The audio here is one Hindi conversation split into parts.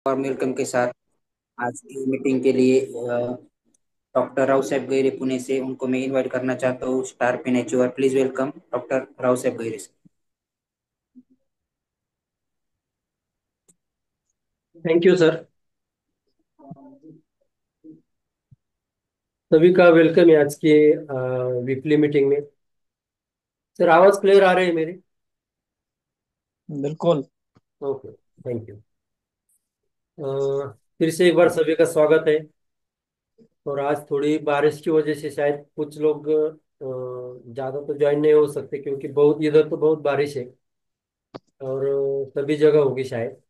वार्म वेलकम के साथ आज की मीटिंग के लिए डॉक्टर राव साहेब गैरे पुणे से उनको मैं इनवाइट करना चाहता हूँ स्टार पिनेच्योर। Please welcome doctor Rao Saheb Gaire से। Thank you sir. सभी का वेलकम है आज के वीकली मीटिंग में। सर आवाज क्लियर आ रही है मेरी? बिल्कुल। Okay, thank you. फिर से एक बार सभी का स्वागत है। और आज थोड़ी बारिश की वजह से शायद कुछ लोग ज़्यादा तो ज्वाइन नहीं हो सकते, क्योंकि बहुत इधर तो बहुत बारिश है। और सभी जगह होगी शायद।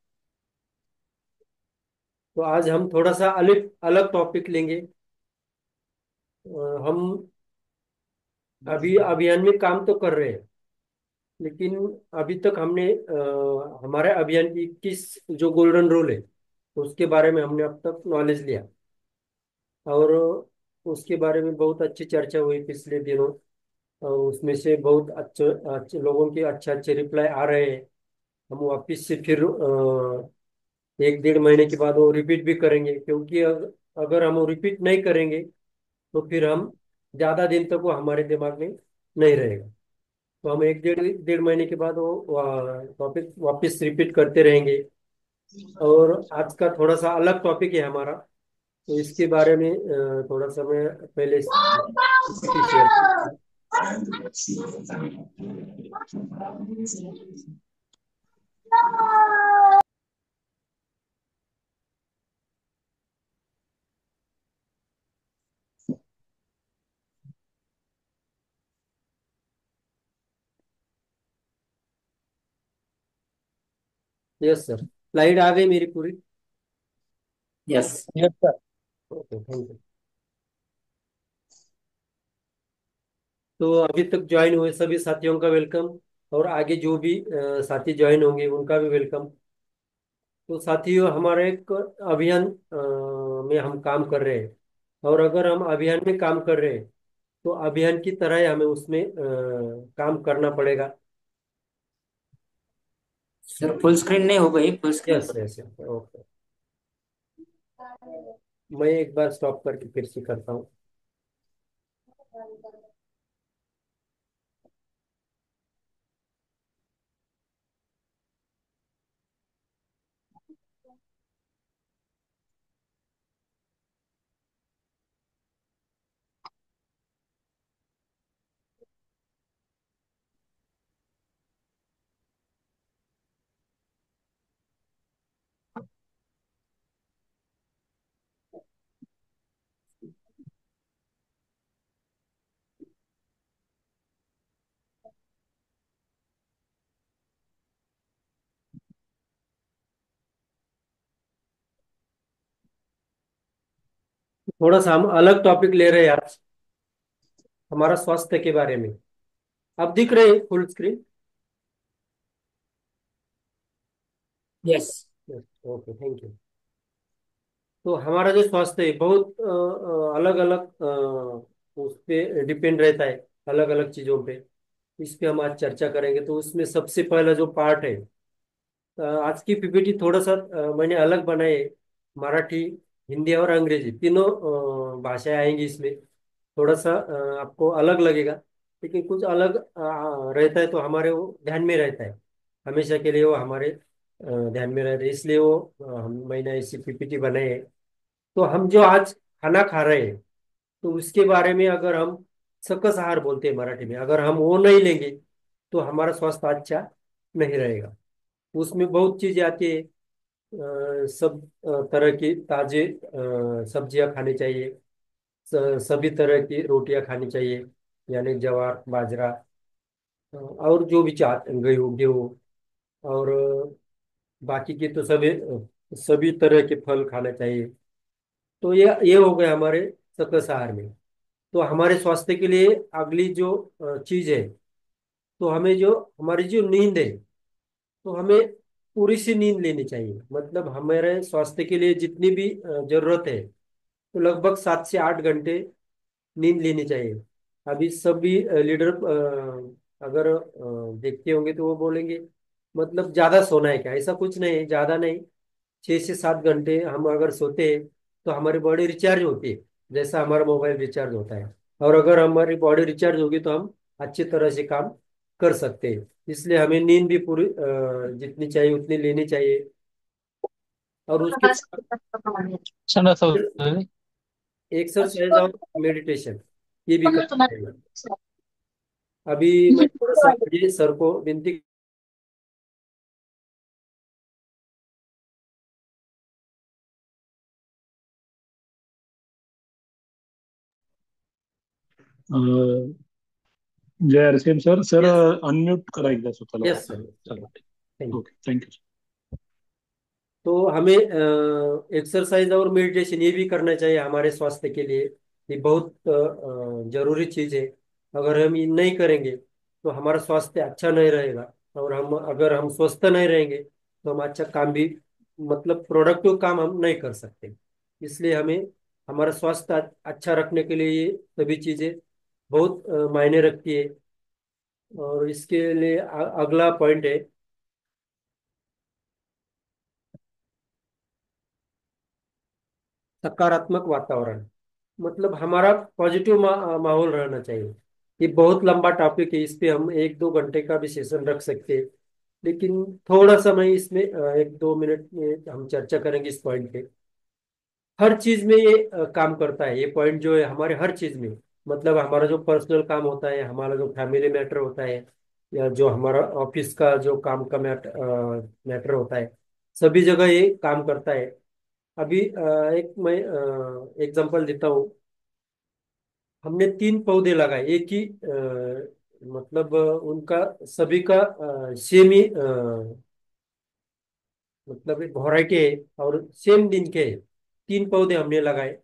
तो आज हम थोड़ा सा अलग अलग टॉपिक लेंगे। हम अभी अभियान में काम तो कर रहे हैं, लेकिन अभी तक हमने हमारे अभियान की किस जो गोल्डन रूल है उसके बारे में हमने अब तक नॉलेज लिया। और उसके बारे में बहुत अच्छी चर्चा हुई पिछले दिनों। और उसमें से बहुत अच्छे अच्छे लोगों के अच्छे अच्छे रिप्लाई आ रहे हैं। हम वापिस से फिर 1 डेढ़ महीने के बाद वो रिपीट भी करेंगे, क्योंकि अगर हम वो रिपीट नहीं करेंगे तो फिर हम ज़्यादा दिन तक वो हमारे दिमाग में नहीं रहेगा। तो हम 1 डेढ़ महीने के बाद वो टॉपिक वापस रिपीट करते रहेंगे। और आज का थोड़ा सा अलग टॉपिक है हमारा, तो इसके बारे में थोड़ा सा मैं पहले पीपीटी शेयर करूंगा। यस सर, स्लाइड आ गई मेरी पूरी। Yes. Yes sir. Okay, thank you. तो अभी तक ज्वाइन हुए सभी साथियों का वेलकम। और आगे जो भी साथी ज्वाइन होंगे उनका भी वेलकम। तो साथियों, हमारे एक अभियान में हम काम कर रहे हैं। और अगर हम अभियान में काम कर रहे हैं तो अभियान की तरह ही हमें उसमें काम करना पड़ेगा। सर फुल स्क्रीन नहीं हो गई, फुल स्क्रीन यस करो। Yes, okay. मैं एक बार स्टॉप करके फिर से करता हूँ। थोड़ा सा हम अलग टॉपिक ले रहे हैं आज, हमारा स्वास्थ्य के बारे में। अब दिख रहे हैं full screen? Yes. Okay, thank you. तो हमारा जो स्वास्थ्य है बहुत अलग अलग उस पे डिपेंड रहता है, अलग अलग चीजों पे। इस पे हम आज चर्चा करेंगे। तो उसमें सबसे पहला जो पार्ट है, आज की पीपीटी थोड़ा सा मैंने अलग बनाई है। मराठी, हिंदी और अंग्रेजी तीनों भाषाएं आएंगी इसमें। थोड़ा सा आपको अलग लगेगा, लेकिन कुछ अलग रहता है तो हमारे वो ध्यान में रहता है। हमेशा के लिए वो हमारे ध्यान में रहता है, इसलिए वो मैंने ऐसी पीपीटी बनाई है। तो हम जो आज खाना खा रहे हैं, तो उसके बारे में अगर हम सकस आहार बोलते हैं मराठी में, अगर हम वो नहीं लेंगे तो हमारा स्वास्थ्य अच्छा नहीं रहेगा। उसमें बहुत चीजें आती है। सब तरह की ताजे सब्जियां खानी चाहिए। सभी तरह की रोटियां खानी चाहिए, यानी ज्वार बाजरा, और जो भी चाह गेहूँ गेहूँ। और बाकी के तो सभी सभी तरह के फल खाना चाहिए। तो ये हो गए हमारे सकस आहार में। तो हमारे स्वास्थ्य के लिए अगली जो चीज है, तो हमें जो हमारी जो नींद है, तो हमें पूरी सी नींद लेनी चाहिए। मतलब हमारे स्वास्थ्य के लिए जितनी भी जरूरत है, तो लगभग 7 से 8 घंटे नींद लेनी चाहिए। अभी सभी लीडर अगर देखते होंगे तो वो बोलेंगे मतलब ज्यादा सोना है क्या? ऐसा कुछ नहीं है, ज्यादा नहीं। 6 से 7 घंटे हम अगर सोते हैं तो हमारी बॉडी रिचार्ज होती है, जैसा हमारा मोबाइल रिचार्ज होता है। और अगर हमारी बॉडी रिचार्ज होगी तो हम अच्छी तरह से काम कर सकते हैं। इसलिए हमें नींद भी पूरी जितनी चाहिए उतनी लेनी चाहिए। और उसके बाद एक्सरसाइज और मेडिटेशन ये भी करना चाहिए। अभी मैं थोड़ा सा ये सर को विनती। जय हरसिम सर. Sir yes. अनम्यूट करा एकदा स्वतःला यस फक्त. सर। चला. Thank you. Okay, thank you. तो हमें एक्सरसाइज और मेडिटेशन ये भी करना चाहिए हमारे स्वास्थ्य के लिए। ये बहुत जरूरी चीज है। अगर हम ये नहीं करेंगे तो हमारा स्वास्थ्य अच्छा नहीं रहेगा। और हम अगर हम स्वस्थ नहीं रहेंगे तो हम अच्छा काम भी, मतलब प्रोडक्टिव काम हम नहीं कर सकते। इसलिए हमें हमारा स्वास्थ्य अच्छा रखने के लिए ये सभी चीजें बहुत मायने रखती है। और इसके लिए अगला पॉइंट है सकारात्मक वातावरण। मतलब हमारा पॉजिटिव माहौल रहना चाहिए। ये बहुत लंबा टॉपिक है, इस पे हम 1-2 घंटे का भी सेशन रख सकते हैं। लेकिन थोड़ा समय इसमें 1-2 मिनट में हम चर्चा करेंगे इस पॉइंट पे। हर चीज में ये काम करता है, ये पॉइंट जो है हमारे हर चीज में। मतलब हमारा जो पर्सनल काम होता है, हमारा जो फैमिली मैटर होता है, या जो हमारा ऑफिस का जो काम का मैटर होता है, सभी जगह ये काम करता है। अभी एक मैं एग्जांपल देता हूँ। हमने 3 पौधे लगाए एक ही मतलब उनका सभी का सेम ही मतलब एक वैरायटी है और सेम दिन के है। 3 पौधे हमने लगाए।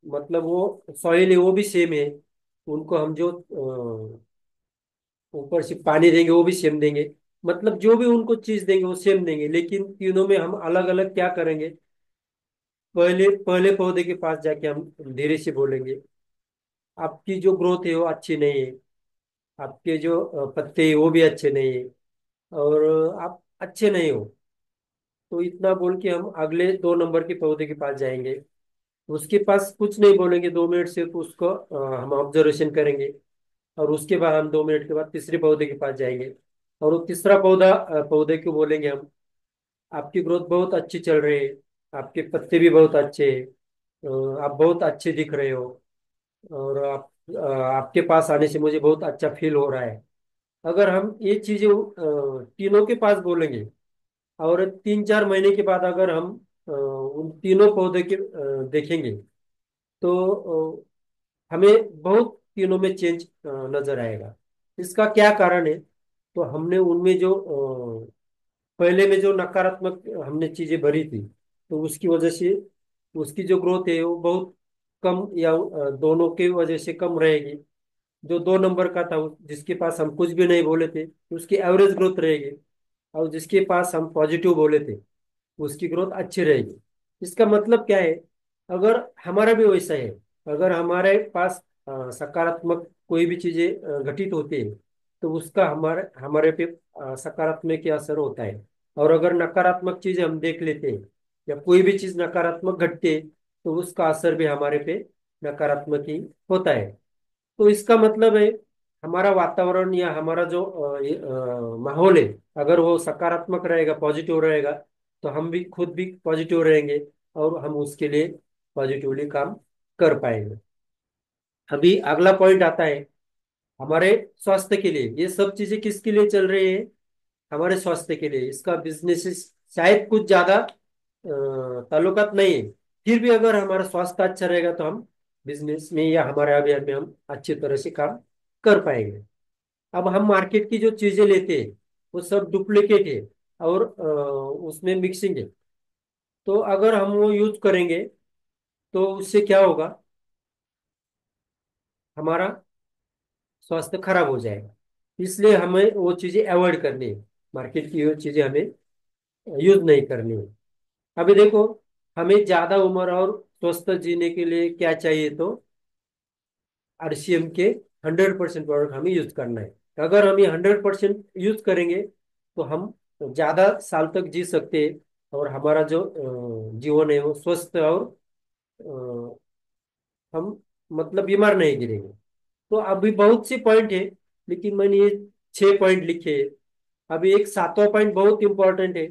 मतलब वो सॉइल है वो भी सेम है। उनको हम जो ऊपर से पानी देंगे वो भी सेम देंगे। मतलब जो भी उनको चीज देंगे वो सेम देंगे, लेकिन तीनों में हम अलग अलग क्या करेंगे। पहले पहले पौधे के पास जाके हम धीरे से बोलेंगे, आपकी जो ग्रोथ है वो अच्छी नहीं है, आपके जो पत्ते हैं वो भी अच्छे नहीं है, और आप अच्छे नहीं हो। तो इतना बोल के हम अगले 2 नंबर के पौधे के पास जाएंगे। उसके पास कुछ नहीं बोलेंगे 2 मिनट से, तो उसको हम ऑब्जर्वेशन करेंगे। और उसके बाद हम 2 मिनट के बाद तीसरे पौधे के पास जाएंगे। और वो तीसरा पौधे को बोलेंगे हम, आपकी ग्रोथ बहुत अच्छी चल रही है, आपके पत्ते भी बहुत अच्छे हैं, आप बहुत अच्छे दिख रहे हो, और आपके पास आने से मुझे बहुत अच्छा फील हो रहा है। अगर हम ये चीजें तीनों के पास बोलेंगे, और 3-4 महीने के बाद अगर हम उन तीनों पौधे के देखेंगे, तो हमें बहुत तीनों में चेंज नजर आएगा। इसका क्या कारण है? तो हमने उनमें जो पहले में जो नकारात्मक हमने चीजें भरी थी, तो उसकी वजह से उसकी जो ग्रोथ है वो बहुत कम, या दोनों की वजह से कम रहेगी। जो 2 नंबर का था जिसके पास हम कुछ भी नहीं बोले थे, उसकी एवरेज ग्रोथ रहेगी। और जिसके पास हम पॉजिटिव बोले थे उसकी ग्रोथ अच्छी रहेगी। इसका मतलब क्या है? अगर हमारा भी वैसा है, अगर हमारे पास सकारात्मक कोई भी चीजें घटित होती है, तो उसका हमारे हमारे पे सकारात्मक ही असर होता है। और अगर नकारात्मक चीजें हम देख लेते हैं, या कोई भी चीज नकारात्मक घटती है, तो उसका असर भी हमारे पे नकारात्मक ही होता है। तो इसका मतलब है हमारा वातावरण या हमारा जो माहौल है, अगर वो सकारात्मक रहेगा, पॉजिटिव रहेगा, तो हम भी खुद भी पॉजिटिव रहेंगे, और हम उसके लिए पॉजिटिवली काम कर पाएंगे। अभी अगला पॉइंट आता है हमारे स्वास्थ्य के लिए। ये सब चीजें किसके लिए चल रही है? हमारे स्वास्थ्य के लिए। इसका बिजनेस शायद कुछ ज्यादा ताल्लुकात नहीं है। फिर भी अगर हमारा स्वास्थ्य अच्छा रहेगा तो हम बिजनेस में या हमारे अभियान में हम अच्छी तरह से काम कर पाएंगे। अब हम मार्केट की जो चीजें लेते हैं वो सब डुप्लीकेट है, और उसमें मिक्सिंग है। तो अगर हम वो यूज करेंगे तो उससे क्या होगा? हमारा स्वास्थ्य खराब हो जाएगा। इसलिए हमें वो चीजें अवॉइड करनी है। मार्केट की वो चीजें हमें यूज नहीं करनी है। अभी देखो, हमें ज्यादा उम्र और स्वस्थ जीने के लिए क्या चाहिए? तो आरसीएम के 100% प्रोडक्ट हमें यूज करना है। अगर हम ये 100% यूज करेंगे तो हम ज्यादा साल तक जी सकते हैं। और हमारा जो जीवन है वो स्वस्थ और हम मतलब बीमार नहीं गिरेंगे। तो अभी बहुत सी पॉइंट है, लेकिन मैंने ये 6 पॉइंट लिखे हैं। अभी एक 7वां पॉइंट बहुत इंपॉर्टेंट है।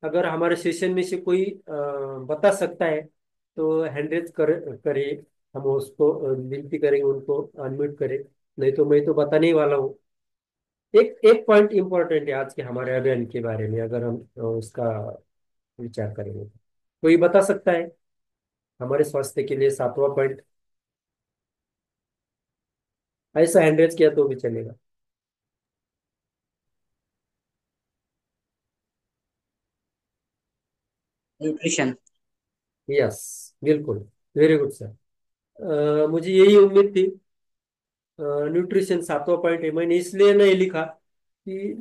अगर हमारे सेशन में से कोई बता सकता है तो हैंड रेज करे, हम उसको विनती करेंगे, उनको अनम्यूट करें। नहीं तो मैं तो बताने ही वाला हूँ। एक एक पॉइंट इंपॉर्टेंट है आज के हमारे अभियान के बारे में, अगर हम उसका विचार करेंगे तो। कोई बता सकता है हमारे स्वास्थ्य के लिए 7वां पॉइंट? ऐसा हैंड रेज किया तो भी चलेगा। न्यूट्रिशन। यस, बिल्कुल। Very good sir. मुझे यही उम्मीद थी। न्यूट्रिशन 7वां पॉइंट है, मैंने इसलिए नहीं लिखा कि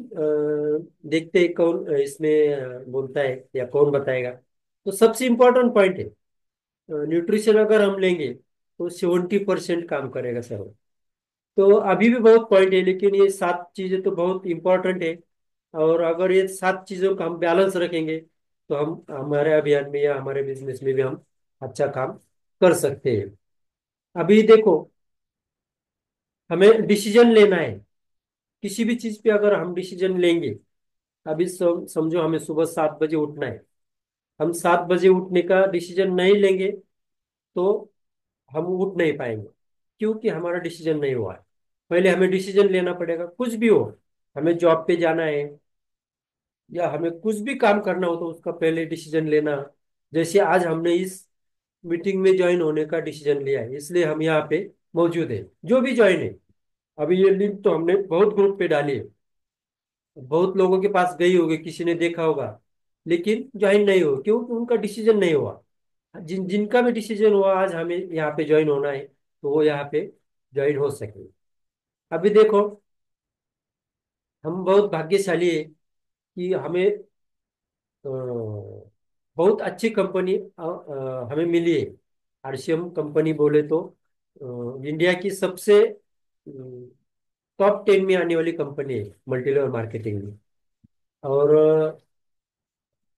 देखते हैं कौन इसमें बोलता है या कौन बताएगा। तो सबसे इम्पोर्टेंट पॉइंट है, न्यूट्रिशन अगर हम लेंगे तो 70% काम करेगा सर। तो अभी भी बहुत पॉइंट है, लेकिन ये 7 चीजें तो बहुत इंपॉर्टेंट है। और अगर ये 7 चीजों का हम बैलेंस रखेंगे तो हम हमारे अभियान में या हमारे बिजनेस में भी हम अच्छा काम कर सकते हैं। अभी देखो, हमें डिसीजन लेना है। किसी भी चीज पे अगर हम डिसीजन लेंगे, अभी समझो हमें सुबह 7 बजे उठना है। हम 7 बजे उठने का डिसीजन नहीं लेंगे तो हम उठ नहीं पाएंगे, क्योंकि हमारा डिसीजन नहीं हुआ है। पहले हमें डिसीजन लेना पड़ेगा, कुछ भी हो। हमें जॉब पे जाना है या हमें कुछ भी काम करना हो तो उसका पहले डिसीजन लेना। जैसे आज हमने इस मीटिंग में ज्वाइन होने का डिसीजन लिया है, इसलिए हम यहाँ पे मौजूद है। जो भी ज्वाइन है, अभी ये लिंक तो हमने बहुत ग्रुप पे डाली है, बहुत लोगों के पास गई होगी, किसी ने देखा होगा, लेकिन ज्वाइन नहीं हो क्योंकि उनका डिसीजन नहीं हुआ। जिनका भी डिसीजन हुआ आज हमें यहाँ पे ज्वाइन होना है, तो वो यहाँ पे ज्वाइन हो सके। अभी देखो, हम बहुत भाग्यशाली है कि हमें बहुत अच्छी कंपनी हमें मिली है। आरसीएम कंपनी बोले तो इंडिया की सबसे टॉप 10 में आने वाली कंपनी है मल्टी लेवल मार्केटिंग में। और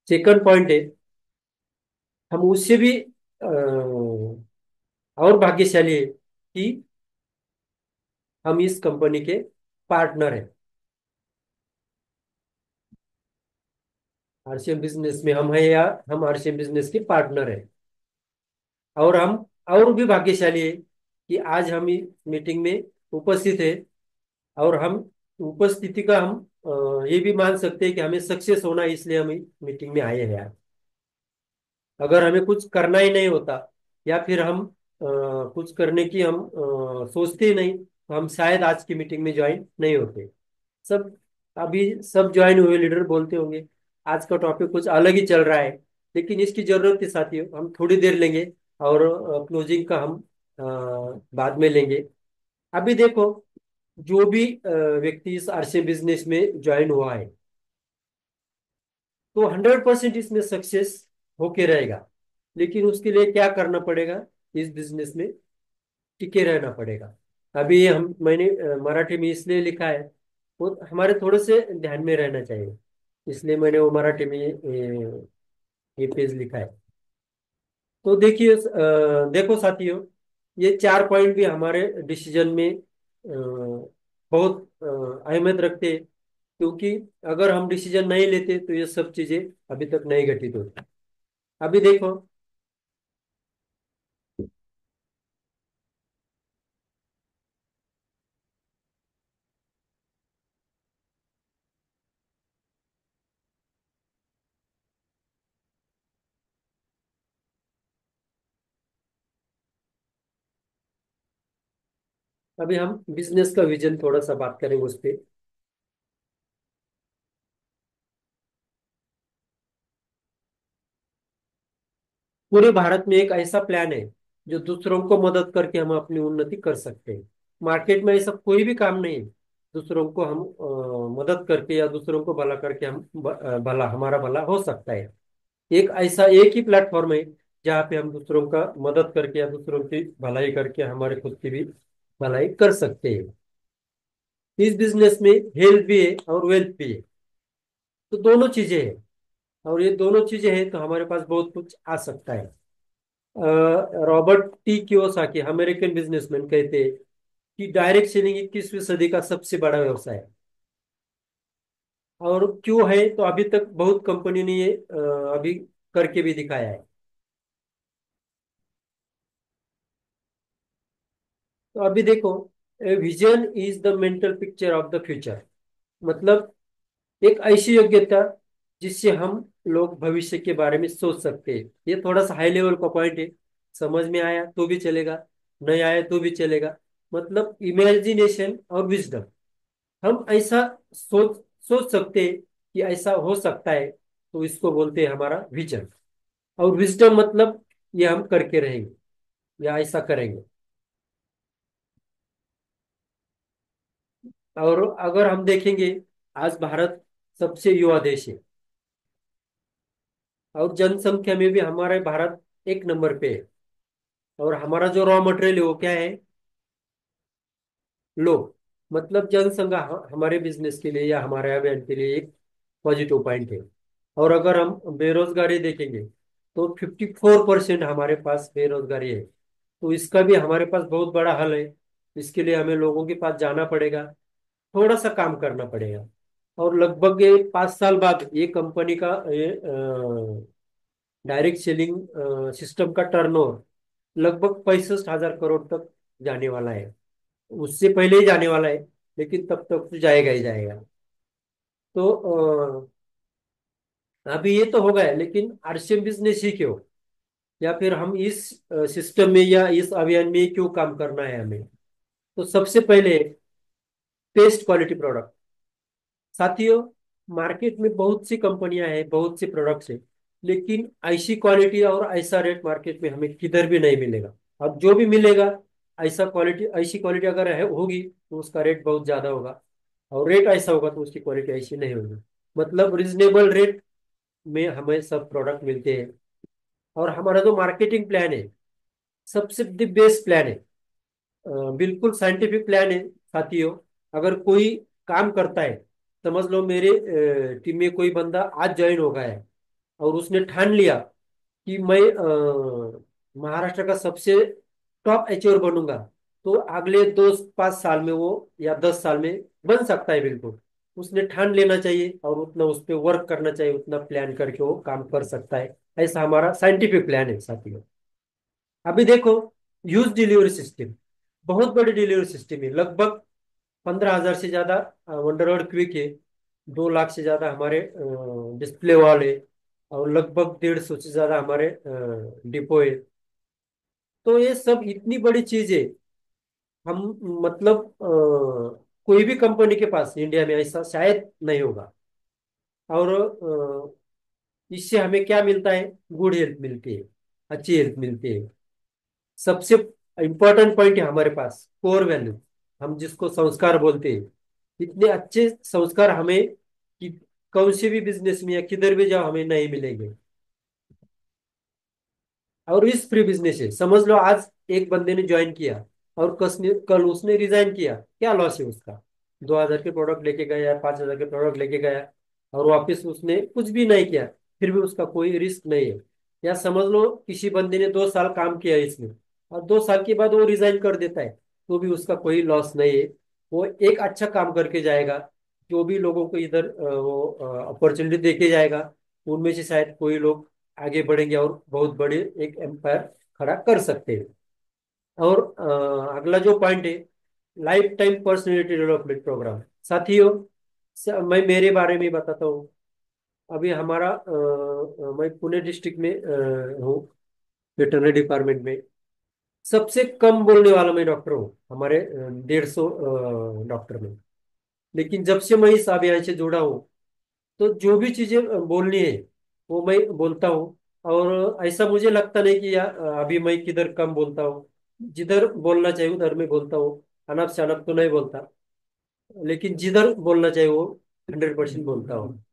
सेकंड पॉइंट है, हम उससे भी और भाग्यशाली है कि हम इस कंपनी के पार्टनर हैं। आरसीएम बिजनेस में हम हैं, या हम आरसीएम बिजनेस के पार्टनर हैं। और हम और भी भाग्यशाली है कि आज हम इस मीटिंग में उपस्थित है। और हम उपस्थिति का हम ये भी मान सकते हैं कि हमें सक्सेस होना है, इसलिए हम मीटिंग में आए हैं यार। अगर हमें कुछ करना ही नहीं होता, या फिर हम कुछ करने की हम सोचते ही नहीं, तो हम शायद आज की मीटिंग में ज्वाइन नहीं होते। सब अभी सब ज्वाइन हुए लीडर बोलते होंगे आज का टॉपिक कुछ अलग ही चल रहा है, लेकिन इसकी जरूरत है साथियों। हम थोड़ी देर लेंगे और क्लोजिंग का हम बाद में लेंगे। अभी देखो, जो भी व्यक्ति इस आरसी बिजनेस में ज्वाइन हुआ है, तो 100% इसमें सक्सेस होके रहेगा। लेकिन उसके लिए क्या करना पड़ेगा? इस बिजनेस में टिके रहना पड़ेगा। अभी मैंने मराठी में इसलिए लिखा है, वो हमारे थोड़े से ध्यान में रहना चाहिए, इसलिए मैंने वो मराठी में ये पेज लिखा है। तो देखिए, देखो साथियों, ये 4 पॉइंट भी हमारे डिसीजन में बहुत अहमियत रखते हैं, क्योंकि अगर हम डिसीजन नहीं लेते तो ये सब चीजें अभी तक नहीं घटित होती। अभी देखो, अभी हम बिजनेस का विजन थोड़ा सा बात करेंगे उस पे। पूरे भारत में एक ऐसा प्लान है जो दूसरों को मदद करके हम अपनी उन्नति कर सकते हैं। मार्केट में ऐसा कोई भी काम नहीं है दूसरों को हम मदद करके या दूसरों को भला करके हम भला हमारा भला हो सकता है। एक ऐसा एक ही प्लेटफॉर्म है जहाँ पे हम दूसरों का मदद करके या दूसरों की भलाई करके हमारे खुद की भी भलाई कर सकते हैं। इस बिजनेस में हेल्थ भी है और वेल्थ भी है, तो दोनों चीजें हैं। और ये दोनों चीजें हैं तो हमारे पास बहुत कुछ आ सकता है। Robert T Kiyosaki American businessman कहते हैं कि डायरेक्ट सेलिंग 21वीं सदी का सबसे बड़ा व्यवसाय है। और क्यों है तो अभी तक बहुत कंपनी ने ये अभी करके भी दिखाया है। तो अभी देखो, vision is the mental picture of the future. मतलब एक ऐसी योग्यता जिससे हम लोग भविष्य के बारे में सोच सकते हैं। ये थोड़ा सा हाई लेवल का पॉइंट है। समझ में आया तो भी चलेगा, नहीं आया तो भी चलेगा। मतलब इमेजिनेशन और विजडम, हम ऐसा सोच सोच सकते हैं कि ऐसा हो सकता है, तो इसको बोलते हैं हमारा विजन। और विजडम मतलब ये हम करके रहेंगे या ऐसा करेंगे। और अगर हम देखेंगे, आज भारत सबसे युवा देश है और जनसंख्या में भी हमारे भारत एक नंबर पे है। और हमारा जो रॉ मटेरियल है वो क्या है? लोग। मतलब जनसंख्या हमारे बिजनेस के लिए या हमारे अभियान के लिए एक पॉजिटिव पॉइंट है। और अगर हम बेरोजगारी देखेंगे तो 54% हमारे पास बेरोजगारी है। तो इसका भी हमारे पास बहुत बड़ा हल है। इसके लिए हमें लोगों के पास जाना पड़ेगा, थोड़ा सा काम करना पड़ेगा। और लगभग ये 5 साल बाद ये कंपनी का ये डायरेक्ट सेलिंग सिस्टम का टर्नओवर लगभग 65,000 करोड़ तक जाने वाला है। उससे पहले ही जाने वाला है, लेकिन तब तक तो जाएगा ही जाएगा। तो अभी ये तो हो गया, लेकिन आरसीएम बिजनेस ही क्यों, या फिर हम इस सिस्टम में या इस अभियान में क्यों काम करना है हमें? तो सबसे पहले बेस्ट क्वालिटी प्रोडक्ट। साथियों, मार्केट में बहुत सी कंपनियां हैं, बहुत सी प्रोडक्ट्स हैं, लेकिन ऐसी क्वालिटी और ऐसा रेट मार्केट में हमें किधर भी नहीं मिलेगा। अब जो भी मिलेगा, ऐसा क्वालिटी ऐसी क्वालिटी अगर है होगी तो उसका रेट बहुत ज्यादा होगा। और रेट ऐसा होगा तो उसकी क्वालिटी ऐसी नहीं होगी। मतलब रिजनेबल रेट में हमें सब प्रोडक्ट मिलते हैं। और हमारा जो मार्केटिंग प्लान है, सबसे द बेस्ट प्लान है। बिल्कुल साइंटिफिक प्लान है साथियों। अगर कोई काम करता है, समझ लो मेरे टीम में कोई बंदा आज ज्वाइन हो गया है और उसने ठान लिया कि मैं महाराष्ट्र का सबसे टॉप एचओर बनूंगा, तो अगले 2-5 साल में वो या 10 साल में बन सकता है बिल्कुल। उसने ठान लेना चाहिए और उतना उस पर वर्क करना चाहिए, उतना प्लान करके वो काम कर सकता है। ऐसा हमारा साइंटिफिक प्लान है साथियों। अभी देखो, यूज डिलीवरी सिस्टम, बहुत बड़ी डिलीवरी सिस्टम है। लगभग 15,000 से ज्यादा वंडरवर्ड क्विक है। 2 लाख से ज्यादा हमारे डिस्प्ले वॉल है। और लगभग 150 से ज्यादा हमारे डिपो है। तो ये सब इतनी बड़ी चीजें हम, मतलब कोई भी कंपनी के पास इंडिया में ऐसा शायद नहीं होगा। और इससे हमें क्या मिलता है? गुड हेल्थ मिलती है, अच्छी हेल्थ मिलती है। सबसे इंपॉर्टेंट पॉइंट है हमारे पास कोर वैल्यू, हम जिसको संस्कार बोलते हैं। इतने अच्छे संस्कार हमें कि कौन से भी बिजनेस में या किधर भी जाओ हमें नहीं मिलेंगे। और रिस्क फ्री बिजनेस है। समझ लो आज एक बंदे ने ज्वाइन किया और कल उसने रिजाइन किया, क्या लॉस है उसका? 2,000 के प्रोडक्ट लेके गया या 5,000 के प्रोडक्ट लेके गया और वापस उसने कुछ भी नहीं किया, फिर भी उसका कोई रिस्क नहीं है। या समझ लो किसी बंदे ने 2 साल काम किया इसमें और 2 साल के बाद वो रिजाइन कर देता है, तो भी उसका कोई लॉस नहीं है। वो एक अच्छा काम करके जाएगा। जो भी लोगों को इधर वो अपॉर्चुनिटी देके जाएगा, उनमें से शायद कोई लोग आगे बढ़ेंगे और बहुत बड़े एक एम्पायर खड़ा कर सकते हैं। और अगला जो पॉइंट है, life time personality development programme. साथियों, मैं मेरे बारे में बताता हूँ। अभी हमारा मैं पुणे डिस्ट्रिक्ट में हूँ, वेटरनरी डिपार्टमेंट में। सबसे कम बोलने वाला मैं डॉक्टर हूँ हमारे 150 डॉक्टर में। लेकिन जब से मैं इस अभियान से जुड़ा हूँ, तो जो भी चीजें बोलनी है वो मैं बोलता हूँ। और ऐसा मुझे लगता नहीं कि अभी मैं किधर कम बोलता हूँ। जिधर बोलना चाहिए उधर मैं बोलता हूँ। अनप शनप तो नहीं बोलता, लेकिन जिधर बोलना चाहिए वो 100% बोलता हूँ।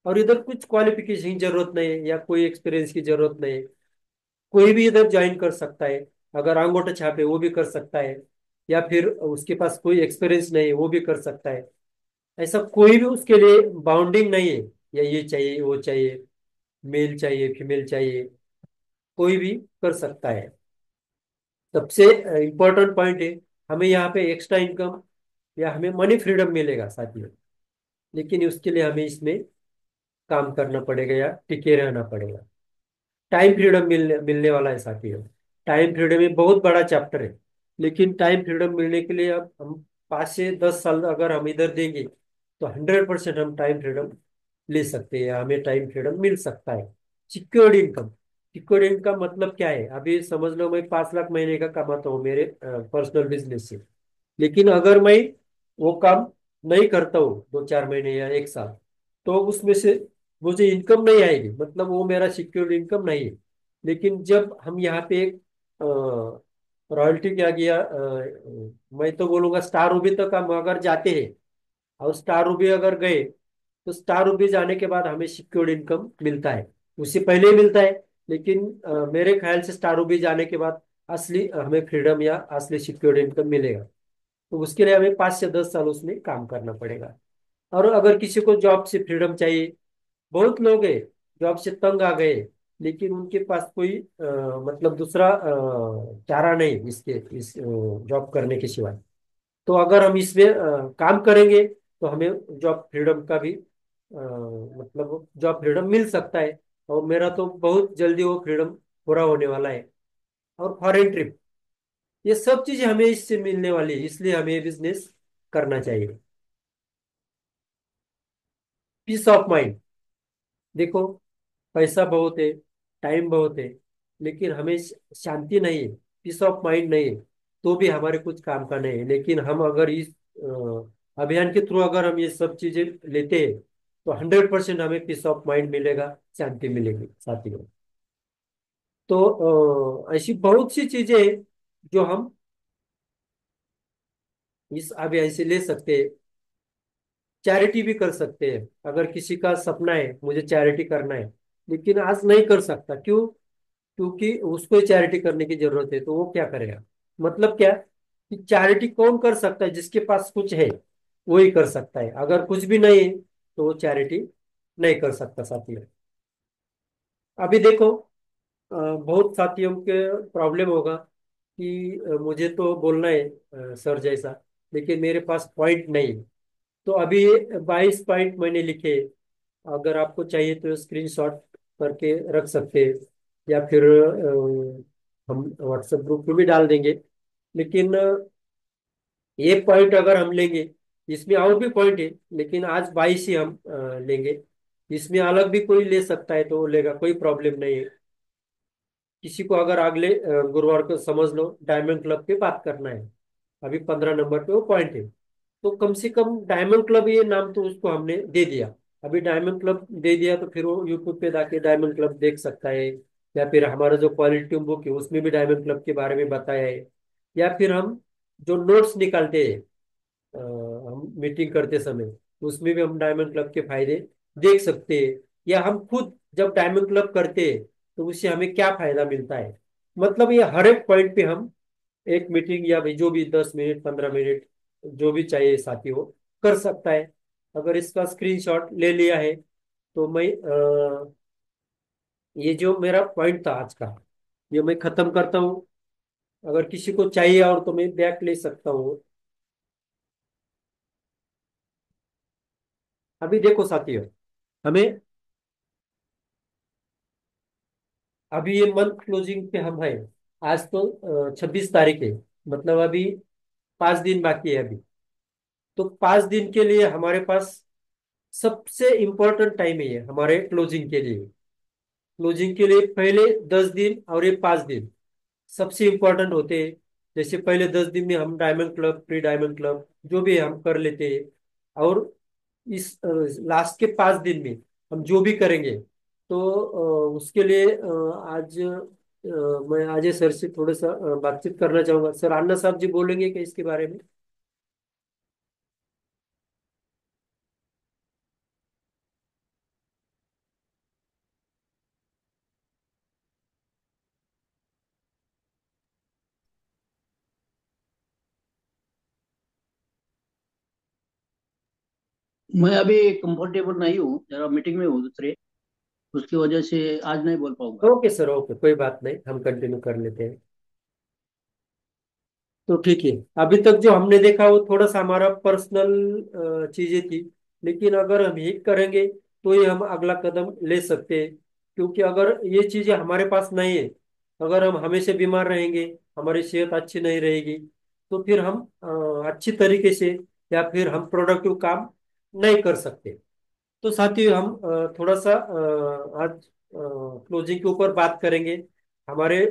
और इधर कुछ क्वालिफिकेशन की जरूरत नहीं है या कोई एक्सपीरियंस की जरूरत नहीं है। कोई भी इधर ज्वाइन कर सकता है। अगर अंगूठा छापे वो भी कर सकता है, या फिर उसके पास कोई एक्सपीरियंस नहीं है वो भी कर सकता है। ऐसा कोई भी उसके लिए बाउंडिंग नहीं है या ये चाहिए वो चाहिए। मेल चाहिए फीमेल चाहिए, कोई भी कर सकता है। सबसे इम्पोर्टेंट पॉइंट है, हमें यहाँ पे एक्स्ट्रा इनकम या हमें मनी फ्रीडम मिलेगा साथियों, लेकिन उसके लिए हमें इसमें काम करना पड़ेगा या टिके रहना पड़ेगा। टाइम फ्रीडम मिलने मिलने वाला है साथियों। टाइम फ्रीडम एक बहुत बड़ा चैप्टर है, लेकिन टाइम फ्रीडम मिलने के लिए अब हम 5 से 10 साल अगर हम इधर देंगे तो 100% हम टाइम फ्रीडम ले सकते हैं, हमें टाइम फ्रीडम मिल सकता है। सिक्योर्ड इनकम, सिक्योर्ड इनकम मतलब क्या है? अभी समझ लो मैं 5 लाख महीने का कमाता हूँ मेरे पर्सनल बिजनेस से, लेकिन अगर मैं वो काम नहीं करता हूँ 2 4 महीने या 1 साल, तो उसमें से मुझे इनकम नहीं आएगी, मतलब वो मेरा सिक्योर्ड इनकम नहीं है। लेकिन जब हम यहाँ पे एक रॉयल्टी क्या गया, मैं तो बोलूंगा स्टार रूबी तक हम अगर जाते हैं, और स्टार रूबी अगर गए, तो स्टार रूबी जाने के बाद हमें सिक्योर्ड इनकम मिलता है, उससे पहले ही मिलता है। लेकिन मेरे ख्याल से स्टार रूबी जाने के बाद असली हमें फ्रीडम या असली सिक्योर्ड इनकम मिलेगा। तो उसके लिए हमें 5 से 10 साल उसमें काम करना पड़ेगा। और अगर किसी को जॉब से फ्रीडम चाहिए, बहुत लोग हैं जॉब से तंग आ गए, लेकिन उनके पास कोई मतलब दूसरा चारा नहीं इसके इस जॉब करने के सिवाय। तो अगर हम इसमें काम करेंगे तो हमें जॉब फ्रीडम का भी मतलब जॉब फ्रीडम मिल सकता है। और मेरा तो बहुत जल्दी वो फ्रीडम पूरा होने वाला है। और फॉरेन ट्रिप, ये सब चीजें हमें इससे मिलने वाली है, इसलिए हमें ये बिजनेस करना चाहिए। पीस ऑफ माइंड, देखो पैसा बहुत है, टाइम बहुत है, लेकिन हमें शांति नहीं है, पीस ऑफ माइंड नहीं है, तो भी हमारे कुछ काम का नहीं है। लेकिन हम अगर इस अभियान के थ्रू अगर हम ये सब चीजें लेते हैं, तो 100% हमें पीस ऑफ माइंड मिलेगा, शांति मिलेगी साथियों। तो ऐसी बहुत सी चीजें हैं जो हम इस अभियान से ले सकते हैं। चैरिटी भी कर सकते हैं, अगर किसी का सपना है मुझे चैरिटी करना है, लेकिन आज नहीं कर सकता, क्यों? क्योंकि उसको चैरिटी करने की जरूरत है, तो वो क्या करेगा? मतलब क्या कि चैरिटी कौन कर सकता है? जिसके पास कुछ है वो ही कर सकता है, अगर कुछ भी नहीं है तो वो चैरिटी नहीं कर सकता साथियों। अभी देखो बहुत साथियों के प्रॉब्लम होगा कि मुझे तो बोलना है सर जैसा, लेकिन मेरे पास पॉइंट नहीं है। तो अभी 22 पॉइंट मैंने लिखे, अगर आपको चाहिए तो स्क्रीनशॉट करके रख सकते हैं, या फिर हम व्हाट्सएप ग्रुप में भी डाल देंगे। लेकिन ये पॉइंट अगर हम लेंगे, इसमें और भी पॉइंट है, लेकिन आज 22 ही हम लेंगे। इसमें अलग भी कोई ले सकता है तो वो लेगा, कोई प्रॉब्लम नहीं है। किसी को अगर अगले गुरुवार को समझ लो डायमंड क्लब पे बात करना है, अभी 15 नंबर पे वो पॉइंट है, तो कम से कम डायमंड क्लब ये नाम तो उसको हमने दे दिया। अभी डायमंड क्लब दे दिया तो फिर वो यूट्यूब पे जाके डायमंड क्लब देख सकता है, या फिर हमारा जो क्वालिटी बुक है उसमें भी डायमंड क्लब के बारे में बताया है। या फिर हम जो नोट्स निकालते हैं हम मीटिंग करते समय, उसमें भी हम डायमंड क्लब के फायदे देख सकते हैं। या हम खुद जब डायमंड क्लब करते हैं तो उससे हमें क्या फायदा मिलता है, मतलब ये हर एक पॉइंट पे हम एक मीटिंग या भी जो भी 10 मिनट 15 मिनट जो भी चाहिए साथी हो कर सकता है। अगर इसका स्क्रीनशॉट ले लिया है तो मैं ये जो मेरा पॉइंट था आज का, ये मैं खत्म करता हूँ। अगर किसी को चाहिए और तो मैं बैक ले सकता हूँ। अभी देखो साथियों, हमें अभी ये मंथ क्लोजिंग पे हम है, आज तो 26 तारीख है, मतलब अभी 5 दिन बाकी है अभी। तो 5 दिन के लिए हमारे पास सबसे इम्पोर्टेंट टाइम है ये हमारे क्लोजिंग के लिए। क्लोजिंग के लिए पहले 10 दिन और ये 5 दिन सबसे इम्पोर्टेंट होते हैं। जैसे पहले 10 दिन में हम diamond club pre diamond club जो भी है हम कर लेते हैं, और इस लास्ट के 5 दिन में हम जो भी करेंगे, तो उसके लिए आज मैं अजय सर से थोड़ा सा बातचीत करना चाहूंगा। सर अन्ना साहब जी बोलेंगे क्या इसके बारे में? मैं अभी कंफर्टेबल नहीं हूँ, जरा मीटिंग में हूँ दूसरे। उसकी वजह से आज नहीं बोल पाऊंगा। ओके सर, ओके, कोई बात नहीं, हम कंटिन्यू कर लेते हैं। तो ठीक है, अभी तक जो हमने देखा वो थोड़ा सा हमारा पर्सनल चीजें थी, लेकिन अगर हम ही करेंगे तो ही हम अगला कदम ले सकते हैं। क्योंकि अगर ये चीजें हमारे पास नहीं है, अगर हम हमेशा बीमार रहेंगे, हमारी सेहत अच्छी नहीं रहेगी, तो फिर हम अच्छी तरीके से या फिर हम प्रोडक्टिव काम नहीं कर सकते। तो साथियों, हम थोड़ा सा आज क्लोजिंग के ऊपर बात करेंगे। हमारे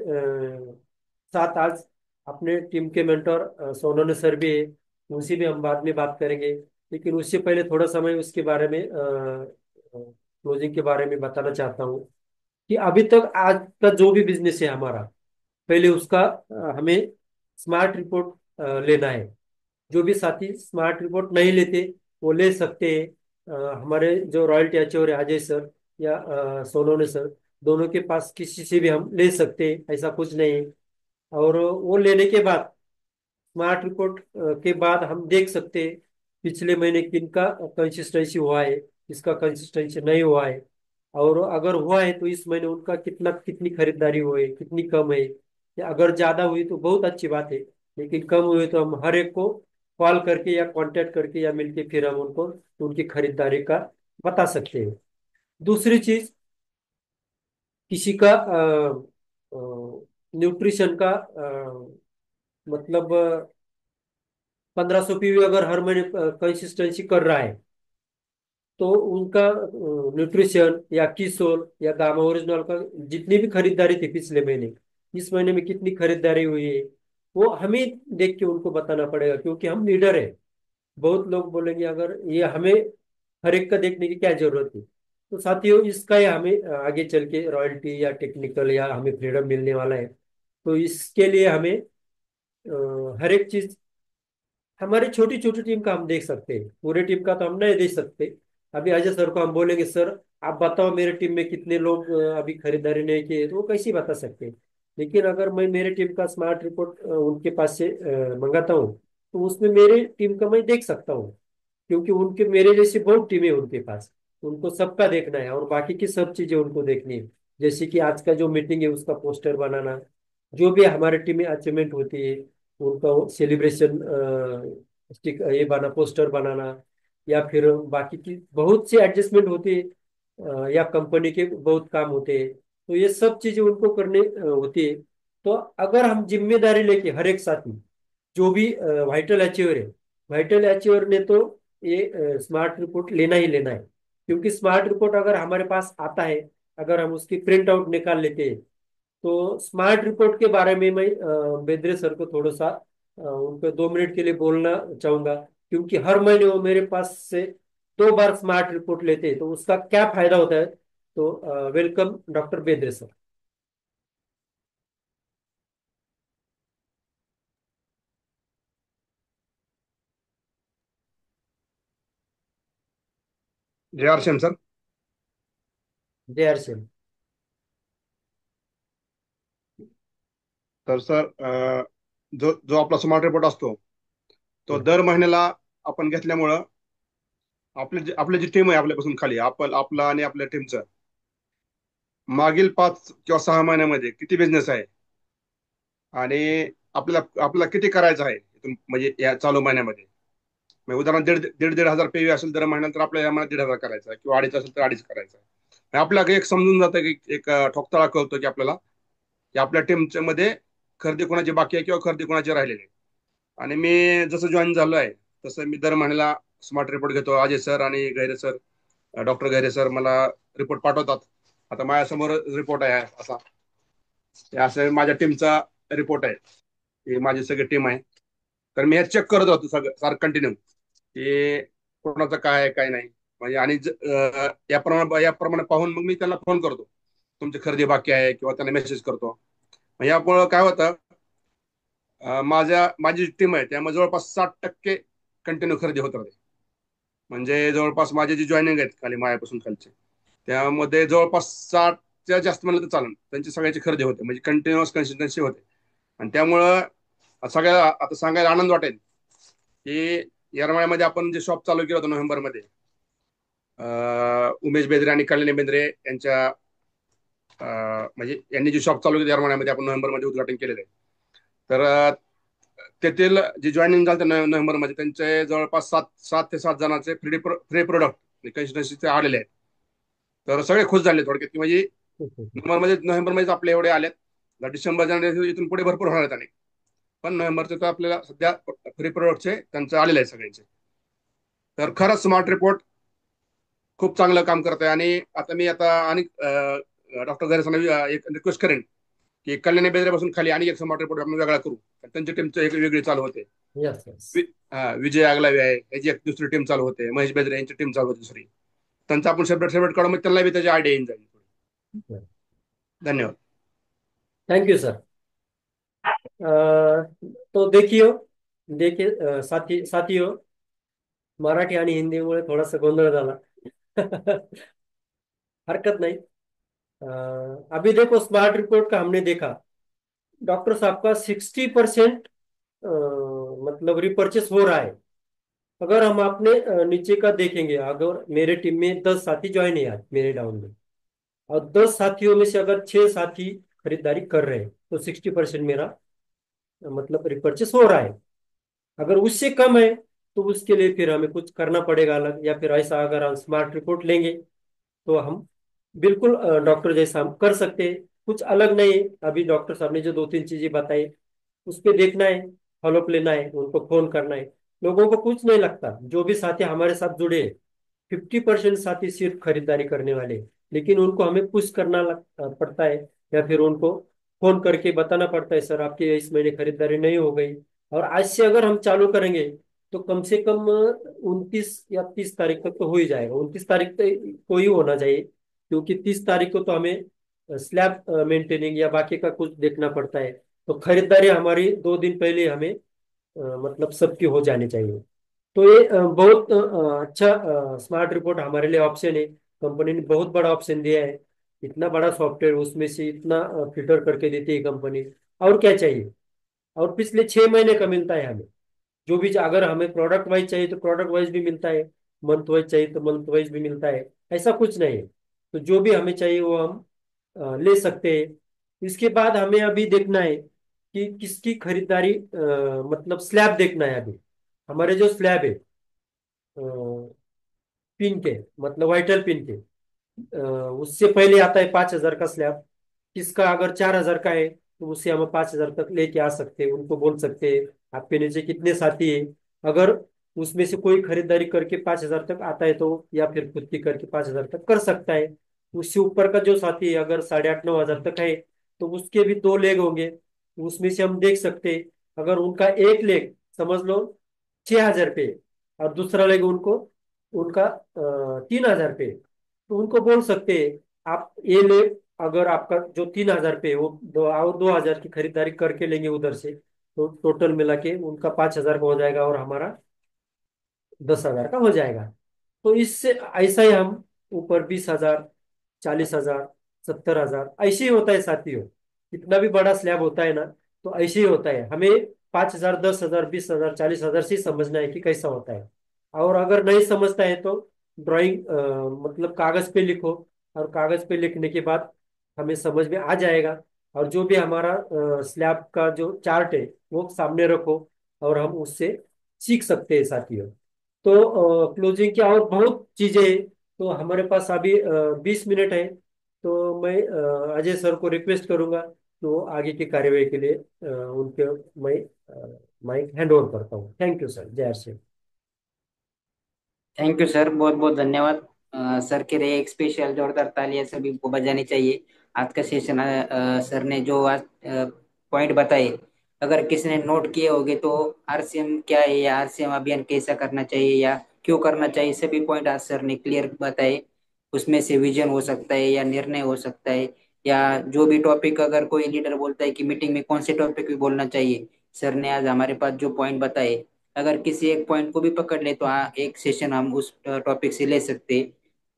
साथ आज अपने टीम के मेंटर सोनोने सर भी है, उनसे भी हम बाद में बात करेंगे। लेकिन उससे पहले थोड़ा समय उसके बारे में, क्लोजिंग के बारे में बताना चाहता हूँ कि अभी तक आज का जो भी बिजनेस है हमारा, पहले उसका हमें स्मार्ट रिपोर्ट लेना है। जो भी साथी स्मार्ट रिपोर्ट नहीं लेते वो ले सकते हैं। हमारे जो रॉयल्टी अचीवर है अजय सर या सोनोने सर, दोनों के पास किसी से भी हम ले सकते हैं, ऐसा कुछ नहीं है। और वो लेने के बाद, स्मार्ट रिपोर्ट के बाद हम देख सकते हैं पिछले महीने किनका कंसिस्टेंसी हुआ है, किसका कंसिस्टेंसी नहीं हुआ है। और अगर हुआ है तो इस महीने उनका कितनी खरीदारी हुई है, कितनी कम है। या अगर ज्यादा हुई तो बहुत अच्छी बात है, लेकिन कम हुई तो हम हर एक को कॉल करके या कांटेक्ट करके या मिलके फिर हम उनको उनकी खरीदारी का बता सकते हैं। दूसरी चीज, किसी का न्यूट्रिशन का मतलब 1500 पीवी अगर हर महीने कंसिस्टेंसी कर रहा है, तो उनका न्यूट्रिशन या किसोल या गामा ओरिजिनल का जितनी भी खरीदारी थी पिछले महीने, इस महीने में कितनी खरीदारी हुई है, वो हमें देख के उनको बताना पड़ेगा, क्योंकि हम लीडर है। बहुत लोग बोलेंगे अगर ये हमें हर एक का देखने की क्या जरूरत है। तो साथियों, इसका ही हमें आगे चल के रॉयल्टी या टेक्निकल या हमें फ्रीडम मिलने वाला है। तो इसके लिए हमें हर एक चीज, हमारी छोटी छोटी टीम का हम देख सकते हैं, पूरे टीम का तो हम नहीं देख सकते। अभी अजय सर को हम बोलेंगे सर आप बताओ मेरे टीम में कितने लोग अभी खरीदारी नहीं किए, तो वो कैसे बता सकते हैं। लेकिन अगर मैं मेरे टीम का स्मार्ट रिपोर्ट उनके पास से मंगाता हूँ, तो उसमें मेरे टीम का मैं देख सकता हूँ। क्योंकि उनके मेरे जैसी बहुत टीमें उनके पास, उनको सबका देखना है और बाकी की सब चीजें उनको देखनी है। जैसे कि आज का जो मीटिंग है उसका पोस्टर बनाना, जो भी हमारे टीम में अचीवमेंट होती है उनका सेलिब्रेशन स्टिक ये बना पोस्टर बनाना, या फिर बाकी की बहुत सी एडजस्टमेंट होती है, या कंपनी के बहुत काम होते हैं, तो ये सब चीजें उनको करने होती है। तो अगर हम जिम्मेदारी लेके हर एक साथी, जो भी वाइटल अचीवर है, वाइटल अचीवर ने तो ये स्मार्ट रिपोर्ट लेना ही लेना है। क्योंकि स्मार्ट रिपोर्ट अगर हमारे पास आता है, अगर हम उसकी प्रिंट आउट निकाल लेते हैं, तो स्मार्ट रिपोर्ट के बारे में मैं बेद्रे सर को थोड़ा सा उनको 2 मिनट के लिए बोलना चाहूंगा। क्योंकि हर महीने वो मेरे पास से 2 बार स्मार्ट रिपोर्ट लेते हैं, तो उसका क्या फायदा होता है। तो वेलकम डॉक्टर बेद्रे सर। जय आरसीएम सर. जय हर सिंह। तर सर, जो जो आपला स्मार्ट रिपोर्ट असतो तो दर महिन्याला आपण घेतल्यामुळं आपली जी टीम आहे आपल्यापासून खाली आपला आणि आपल्या टीमचं मागील 5 किंवा 6 महिन्यामध्ये किती बिझनेस आहे आणि आपल्याला किती करायचं आहे म्हणजे या चालू महिन्यामध्ये. म्हणजे उदाहरण दीड हजार पेवी असेल दर महिन्यात, तर आपल्याला या महिन्यात 1,500 करायचा आहे किंवा 2.5 असेल तर 2.5 करायचा आहे. आपल्याला एक समजून जातं की एक ठोकताळा कळतो की आपल्याला की आपल्या टीमच्या मध्ये खरेदी कोणाची बाकी आहे किंवा खरेदी कोणाची राहिलेली आहे. आणि मी जसं जॉईन झालो आहे तसं मी दर महिन्याला स्मार्ट रिपोर्ट घेतो. अजय सर आणि गैरे सर, डॉक्टर गैरे सर मला रिपोर्ट पाठवतात. आता माझ्यासमोर रिपोर्ट आहे असा, हे असं माझ्या टीमचा रिपोर्ट आहे. ही माझी सगळी टीम आहे. तर मी हे चेक करत राहतो सगळं सारखं कंटिन्यू की कोणाचं काय आहे काय नाही. म्हणजे आणि याप्रमाणे पाहून मग मी त्यांना फोन करतो, तुमची खरेदी बाकी आहे, किंवा त्यांना मेसेज करतो. यामुळं काय होतं, माझी टीम आहे त्यामुळे जवळपास 60% कंटिन्यू खरेदी होत राहते. म्हणजे जवळपास माझे जे जॉईनिंग आहेत खाली माझ्यापासून खालचे, त्यामध्ये जवळपास 60च्या जास्त म्हणलं तर चालेल, त्यांची सगळ्याची खरेदी होते. म्हणजे कंटिन्युअस कन्सिस्टन्सी होते. आणि त्यामुळं सगळ्या आता सांगायला आनंद वाटेल की येरमाळ्यामध्ये आपण जे शॉप चालू केलं होतं नोव्हेंबरमध्ये, उमेश बेद्रे आणि कल्याणी बेंद्रे यांच्या म्हणजे यांनी जे शॉप चालू केली येरमाळ्यामध्ये, आपण नोव्हेंबरमध्ये उद्घाटन केलेलं आहे. तर तेथील जे जॉईनिंग झालं नोव्हेंबरमध्ये, त्यांचे जवळपास 7 ते 7 जणांचे फ्री प्रोडक्ट कन्सिस्टन्सीचे आलेले आहेत. तर सगळे खुश झाले थोडक्यात की म्हणजे नोव्हेंबरमध्येच आपले एवढे आलेत. डिसेंबर जानेवारी इथून पुढे भरपूर होणार आहेत. आणि पण नोव्हेंबरचे तर आपल्याला सध्या फ्री प्रोडक्टचे त्यांचं आलेले आहे सगळ्यांचे. तर खरंच स्मार्ट रिपोर्ट खूप चांगलं काम करत आहे. आणि आणि डॉक्टर गैरेसांना एक रिक्वेस्ट करेन की कल्याणी बेदरेपासून खाली आणि एक स्मार्ट रिपोर्ट आपण वेगळा करू. त्यांची टीम एक वेगळी चालू होते. Yes yes. विजय आगलावे आहे, याची एक दुसरी टीम चालू होते. महेश बेदरे यांची टीम चालू होती दुसरी. त्यांचा आपण सेपरेट काढू, मग त्यांना बी त्याची आयडिया येऊन जाईल. धन्यवाद. Thank you sir. तो देखिए साथियों, मराठी आणि हिंदीमुळे थोडासा गोंधळ झाला. हरकत नहीं. अभी देखो स्मार्ट रिपोर्ट का हमने देखा, डॉक्टर साहब का 60% मतलब रिपर्चेस हो रहा है. अगर हम अपने नीचे का देखेंगे, अगर मेरे टीम में 10 साथी ज्वाइन है आज मेरे डाउन में, और 10 साथियों में से अगर 6 साथी खरीदारी कर रहे हैं, तो 60% मेरा मतलब रिपर्चेस हो रहा है. अगर उससे कम है तो उसके लिए फिर हमें कुछ करना पड़ेगा अलग, या फिर ऐसा अगर हम स्मार्ट रिपोर्ट लेंगे तो हम बिल्कुल डॉक्टर जैसा हम कर सकते हैं. कुछ अलग नहीं है. अभी डॉक्टर साहब ने जो 2-3 चीजें बताई, उस पे देखना है, फॉलोअप लेना है, उनको फोन करना है. लोगों को कुछ नहीं लगता, जो भी साथी हमारे साथ जुड़े, 50% साथी सिर्फ खरीदारी करने वाले हैं. लेकिन उनको हमें पुश करना पड़ता है, या फिर उनको फोन करके बताना पड़ता है, सर आपकी इस महीने खरीदारी नहीं हो गई. और आज से अगर हम चालू करेंगे तो कम से कम 29 या 30 तारीख तक तो हो ही जाएगा. 29 तारीख तक को ही होना चाहिए, क्योंकि 30 तारीख को तो हमें स्लैब मेंटेनिंग या बाकी का कुछ देखना पड़ता है. तो खरीदारी हमारी 2 दिन पहले हमें मतलब सबकी हो जानी चाहिए. तो ये बहुत अच्छा स्मार्ट रिपोर्ट हमारे लिए ऑप्शन है. कंपनी ने बहुत बड़ा ऑप्शन दिया है. इतना बड़ा सॉफ्टवेयर, उसमें से इतना फिल्टर करके देती है कंपनी. और क्या चाहिए. और पिछले 6 महीने का मिलता है हमें. जो भी, अगर हमें प्रोडक्ट वाइज चाहिए तो प्रोडक्ट वाइज भी मिलता है, मंथ वाइज चाहिए तो मंथ वाइज भी मिलता है. ऐसा कुछ नहीं है. तो जो भी हमें चाहिए वो हम ले सकते हैं. इसके बाद हमें अभी देखना है कि किसकी खरीदारी मतलब स्लैब देखना है. अभी हमारे जो स्लैब है पिन के, मतलब वाइटल पिन के, उससे पहले आता है 5,000 का स्लैब. किसका अगर 4,000 का है तो उससे हम 5,000 तक लेके आ सकते हैं. उनको बोल सकते हैं आपके नीचे कितने साथी है, अगर उसमें से कोई खरीदारी करके 5,000 तक आता है तो, या फिर खुद की करके 5,000 तक कर सकता है. उससे ऊपर का जो साथी है अगर 8,500-9,000 तक है, तो उसके भी 2 लेग होंगे. उसमें से हम देख सकते हैं, अगर उनका एक लेग समझ लो 6,000 पे, और दूसरा लेग उनको उनका 3,000 पे, तो उनको बोल सकते हैं आप ये ले. अगर आपका जो 3,000 पे है, वो 2,000 की खरीदारी करके लेंगे उधर से, तो टोटल मिला के उनका 5,000 का हो जाएगा और हमारा 10,000 का हो जाएगा. तो इससे ऐसा ही हम ऊपर 20,000, 40,000, 70,000 ऐसे ही होता है साथियों. कितना भी बड़ा स्लैब होता है ना, तो ऐसे ही होता है. हमें 5,000, 10,000, 20,000, 40,000 से ही समझना है कि कैसा होता है. और अगर नहीं समझता है तो ड्राइंग मतलब कागज पे लिखो, और कागज पे लिखने के बाद हमें समझ में आ जाएगा. और जो भी हमारा स्लैब का जो चार्ट है वो सामने रखो, और हम उससे सीख सकते हैं साथियों. तो क्लोजिंग की और बहुत चीजें हैं. तो हमारे पास अभी 20 मिनट है. तो मैं अजय सर को रिक्वेस्ट करूंगा तो आगे की कार्यवाही के लिए उनके मैं माइक हैंड ओवर करता हूँ. Thank you sir. जय हर सिंह. थैंक यू सर, बहुत बहुत धन्यवाद. सर के लिए एक स्पेशल जोरदार तालियां सभी को बजानी चाहिए. आज का सेशन सर ने जो आज पॉइंट बताए, अगर किसी ने नोट किए होंगे तो आरसीएम क्या है या आरसीएम अभियान कैसा करना चाहिए या क्यों करना चाहिए, सभी पॉइंट आज सर ने क्लियर बताए. उसमें से विजन हो सकता है या निर्णय हो सकता है, या जो भी टॉपिक अगर कोई लीडर बोलता है कि मीटिंग में कौन से टॉपिक पे बोलना चाहिए, सर ने आज हमारे पास जो पॉइंट बताए, अगर किसी एक पॉइंट को भी पकड़ ले तो एक सेशन हम उस टॉपिक से ले सकते.